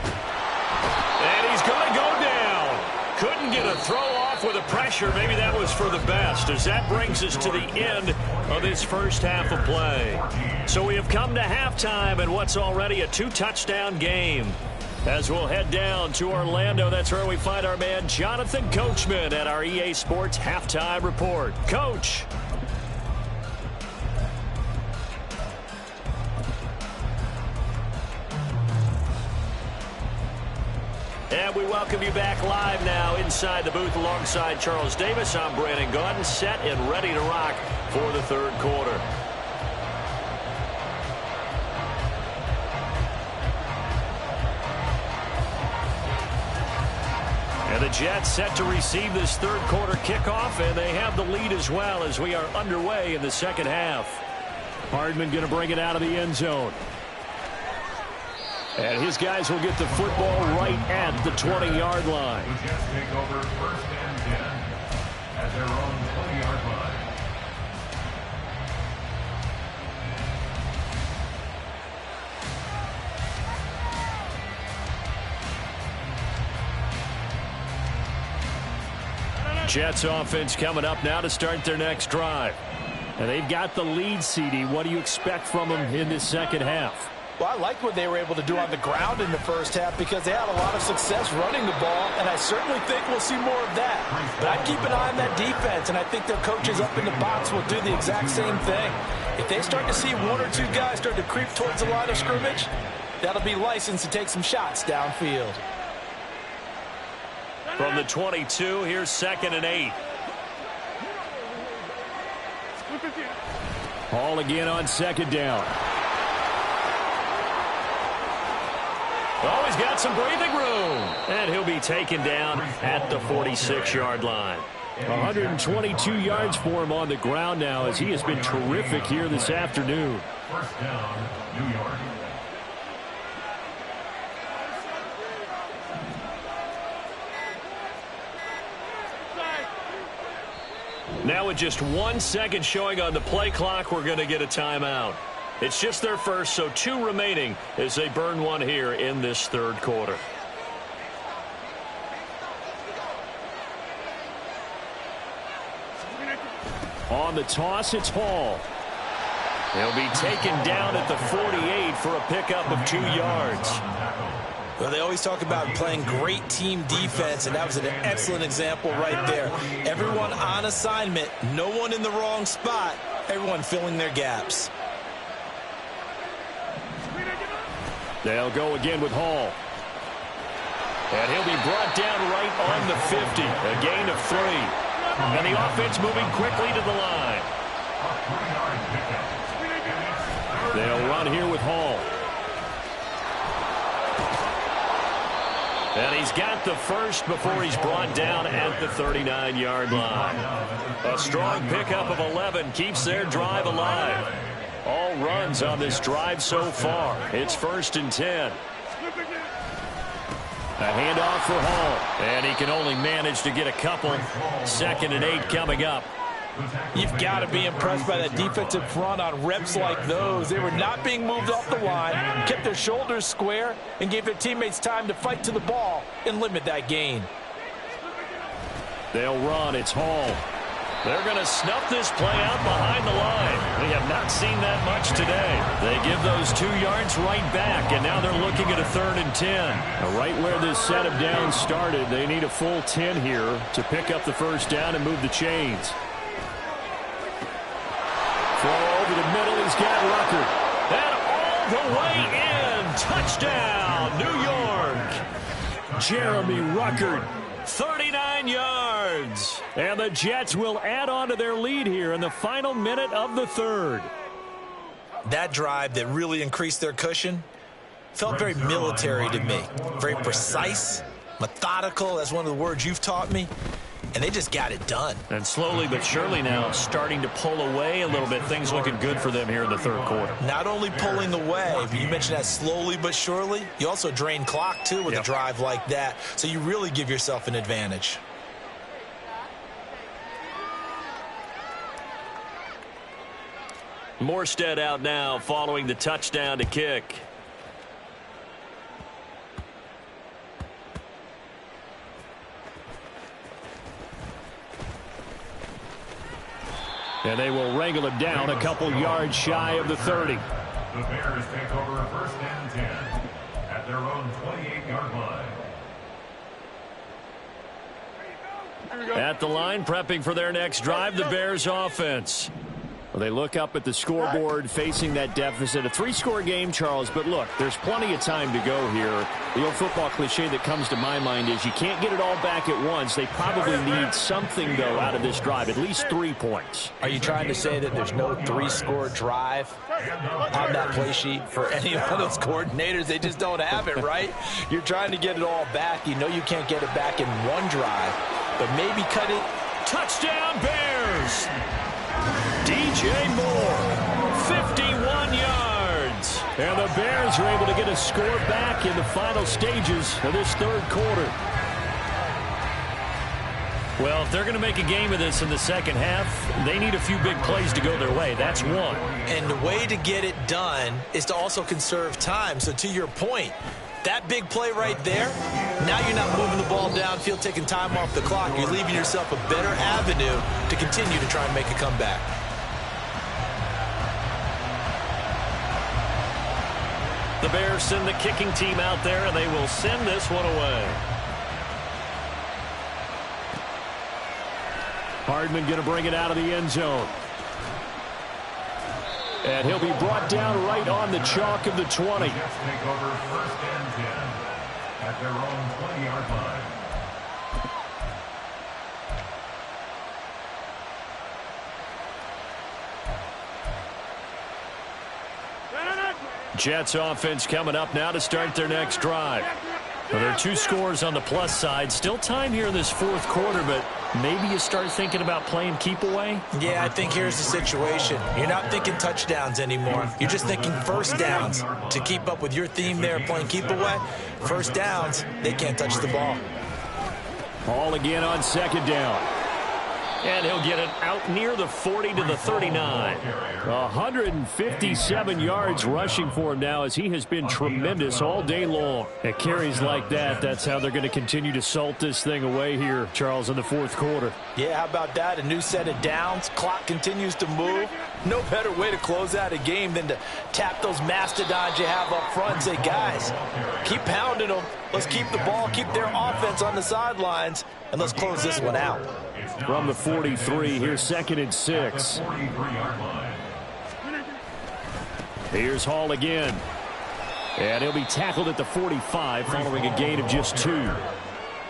And he's going to go down. Couldn't get a throw off with the pressure. Maybe that was for the best, as that brings us to the end of this first half of play. So we have come to halftime in what's already a 2-touchdown game. As we'll head down to Orlando, that's where we find our man Jonathan Coachman at our EA Sports Halftime Report. Coach. And we welcome you back live now inside the booth alongside Charles Davis. I'm Brandon Gaudin, set and ready to rock for the third quarter. And the Jets set to receive this third quarter kickoff, and they have the lead as well as we are underway in the second half. Hardman going to bring it out of the end zone. And his guys will get the football right at the 20-yard line.
The Jets take over first and 10 at their own 20-yard line.
Jets offense coming up now to start their next drive. And they've got the lead, CD. What do you expect from them in this second half?
Well, I like what they were able to do on the ground in the first half because they had a lot of success running the ball, and I certainly think we'll see more of that. But I keep an eye on that defense, and I think their coaches up in the box will do the exact same thing. If they start to see one or two guys start to creep towards the line of scrimmage, that'll be licensed to take some shots downfield.
From the 22, here's 2nd and 8. Hall again on 2nd down. Oh, he's got some breathing room. And he'll be taken down at the 46-yard line. 122 yards for him on the ground now, as he has been terrific here this afternoon.
First down, New York.
Now with just 1 second showing on the play clock, we're going to get a timeout. It's just their first, so 2 remaining as they burn one here in this third quarter. On the toss, it's Hall. He'll be taken down at the 48 for a pickup of 2 yards.
Well, they always talk about playing great team defense, and that was an excellent example right there. Everyone on assignment, no one in the wrong spot, everyone filling their gaps.
They'll go again with Hall. And he'll be brought down right on the 50, a gain of 3. And the offense moving quickly to the line. They'll run here with Hall. And he's got the first before he's brought down at the 39-yard line. A strong pickup of 11 keeps their drive alive. All runs on this drive so far. It's 1st and 10. A handoff for Hall. And he can only manage to get a couple. 2nd and 8 coming up.
You've got to be impressed by that defensive front on reps like those. They were not being moved off the line, kept their shoulders square, and gave their teammates time to fight to the ball and limit that gain.
They'll run. It's Hall. They're going to snuff this play out behind the line. We have not seen that much today. They give those 2 yards right back, and now they're looking at a 3rd and 10. Now, right where this set of downs started, they need a full 10 here to pick up the first down and move the chains. Throw over the middle, he's got Ruckert. And all the way in. Touchdown, New York. Jeremy Ruckert, 39 yards. And the Jets will add on to their lead here in the final minute of the third.
That drive that really increased their cushion felt very military to me. Very precise, methodical. That's one of the words you've taught me. And they just got it done.
And slowly but surely now starting to pull away a little bit. Things looking good for them here in the third quarter.
Not only pulling away, but you mentioned that slowly but surely. You also drain clock, too, with a drive like that. So you really give yourself an advantage.
Morstead out now following the touchdown to kick. And they will wrangle him down a couple yards shy of the 30.
The Bears take over 1st and 10 at their own 28-yard line.
At the line, prepping for their next drive, the Bears offense. Well, they look up at the scoreboard facing that deficit. A 3-score game, Charles, but look, there's plenty of time to go here. The old football cliche that comes to my mind is you can't get it all back at once. They probably need something, though, out of this drive, at least 3 points.
Are you trying to say that there's no 3-score drive on that play sheet for any of those coordinators? They just don't have it, right? You're trying to get it all back. You know you can't get it back in one drive, but maybe cut it.
Touchdown, Bears! DJ Moore, 51 yards. And the Bears are able to get a score back in the final stages of this 3rd quarter. Well, if they're going to make a game of this in the 2nd half, they need a few big plays to go their way. That's one.
And the way to get it done is to also conserve time. So to your point, that big play right there, now you're not moving the ball downfield, taking time off the clock. You're leaving yourself a better avenue to continue to try and make a comeback.
The Bears send the kicking team out there, and they will send this one away. Hardman going to bring it out of the end zone. And he'll be brought down right on the chalk of the 20.
Take over 1st and 10 at their own 20-yard line.
Jets offense coming up now to start their next drive. Well, there are 2 scores on the plus side. Still time here in this 4th quarter, but maybe you start thinking about playing keep away?
Yeah, I think here's the situation. You're not thinking touchdowns anymore. You're just thinking 1st downs. To keep up with your theme there, playing keep away, 1st downs, they can't touch the ball.
Hall again on 2nd down. And he'll get it out near the 40 to the 39. 157 yards rushing for him now as he has been tremendous all day long. At carries like that, that's how they're going to continue to salt this thing away here, Charles, in the 4th quarter.
Yeah, how about that? A new set of downs. Clock continues to move. No better way to close out a game than to tap those mastodons you have up front and say, guys, keep pounding them. Let's keep the ball, keep their offense on the sidelines, and let's close this one out.
From the 43, here's 2nd and 6. Here's Hall again. And he'll be tackled at the 45 following a gain of just 2.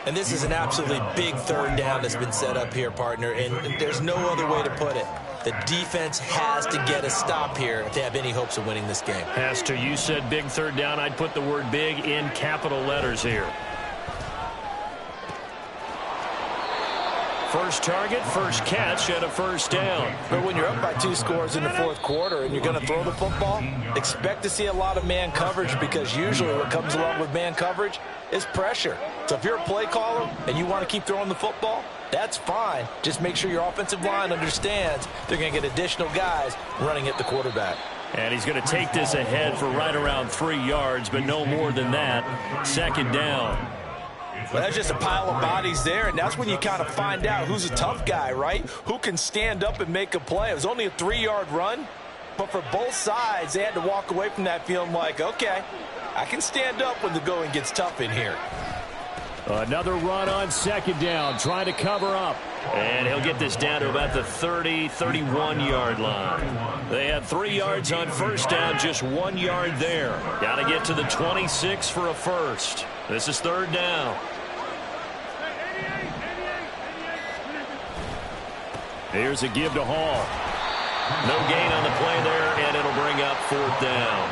And this is an absolutely big 3rd down that's been set up here, partner, and there's no other way to put it. The defense has to get a stop here if they have any hopes of winning this game.
Has to. You said big 3rd down. I'd put the word big in capital letters here. First target, first catch, and a 1st down.
But when you're up by 2 scores in the 4th quarter and you're going to throw the football, expect to see a lot of man coverage, because usually what comes along with man coverage is pressure. So if you're a play caller and you want to keep throwing the football, that's fine. Just make sure your offensive line understands they're going to get additional guys running at the quarterback.
And he's going to take this ahead for right around 3 yards, but no more than that. 2nd down.
Well, that's just a pile of bodies there, and that's when you kind of find out who's a tough guy, right? Who can stand up and make a play. It was only a 3-yard run, but for both sides, they had to walk away from that feeling like, okay, I can stand up when the going gets tough in here.
Another run on 2nd down, trying to cover up. And he'll get this down to about the 30, 31-yard line. They had 3 yards on 1st down, just 1 yard there. Got to get to the 26 for a 1st. This is 3rd down. Here's a give to Hall. No gain on the play there, and it'll bring up 4th down.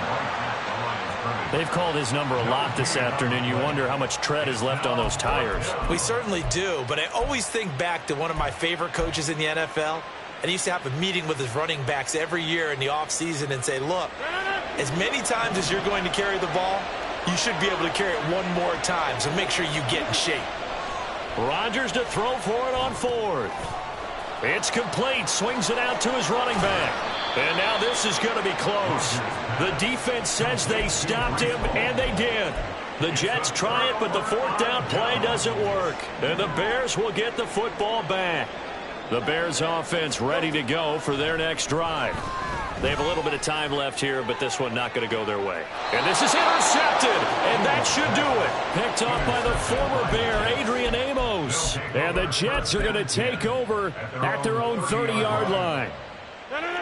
They've called his number a lot this afternoon. You wonder how much tread is left on those tires.
We certainly do, but I always think back to one of my favorite coaches in the NFL. And he used to have a meeting with his running backs every year in the offseason and say, look, as many times as you're going to carry the ball, you should be able to carry it one more time, so make sure you get in shape.
Rodgers to throw for it on 4th. It's complete. Swings it out to his running back. And now this is going to be close. The defense says they stopped him, and they did. The Jets try it, but the fourth down play doesn't work. And the Bears will get the football back. The Bears offense ready to go for their next drive. They have a little bit of time left here, but this one not going to go their way. And this is intercepted, and that should do it. Picked off by the former Bear, Adrian Amos. And the Jets are going to take over at their own 30-yard line.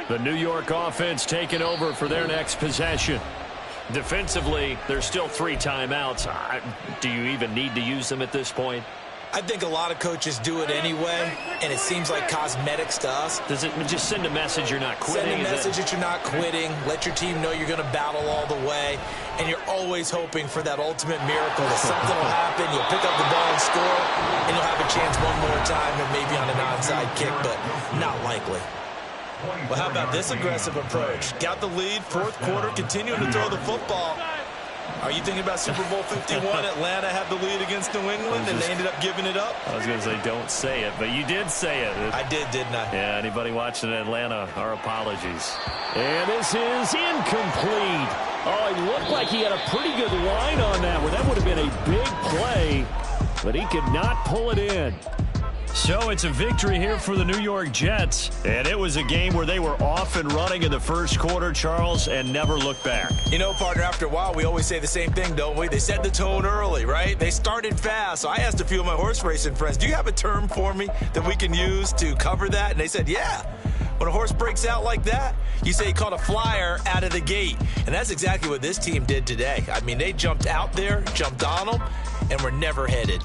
The New York offense taking over for their next possession. Defensively, there's still 3 timeouts. Do you even need to use them at this point?
I think a lot of coaches do it anyway, and it seems like cosmetics to us.
Does it just send a message you're not quitting?
Send a message that you're not quitting. Let your team know you're going to battle all the way, and you're always hoping for that ultimate miracle that something will happen, you'll pick up the ball and score, and you'll have a chance one more time and maybe on an onside kick, but not likely.
Well, how about this aggressive approach? Got the lead, fourth quarter, continuing to throw the football. Are you thinking about Super Bowl 51? Atlanta had the lead against New England, and they ended up giving it up?
I was going to say don't say it, but you did say it.
I did, didn't I?
Yeah, anybody watching Atlanta, our apologies. And this is incomplete. Oh, it looked like he had a pretty good line on that one. That would have been a big play, but he could not pull it in. So it's a victory here for the New York Jets. And it was a game where they were off and running in the first quarter, Charles, and never looked back.
You know, partner, after a while, we always say the same thing, don't we? They set the tone early, right? They started fast. So I asked a few of my horse racing friends, do you have a term for me that we can use to cover that? And they said, yeah. When a horse breaks out like that, you say he caught a flyer out of the gate. And that's exactly what this team did today. I mean, they jumped out there, jumped on them, and were never headed.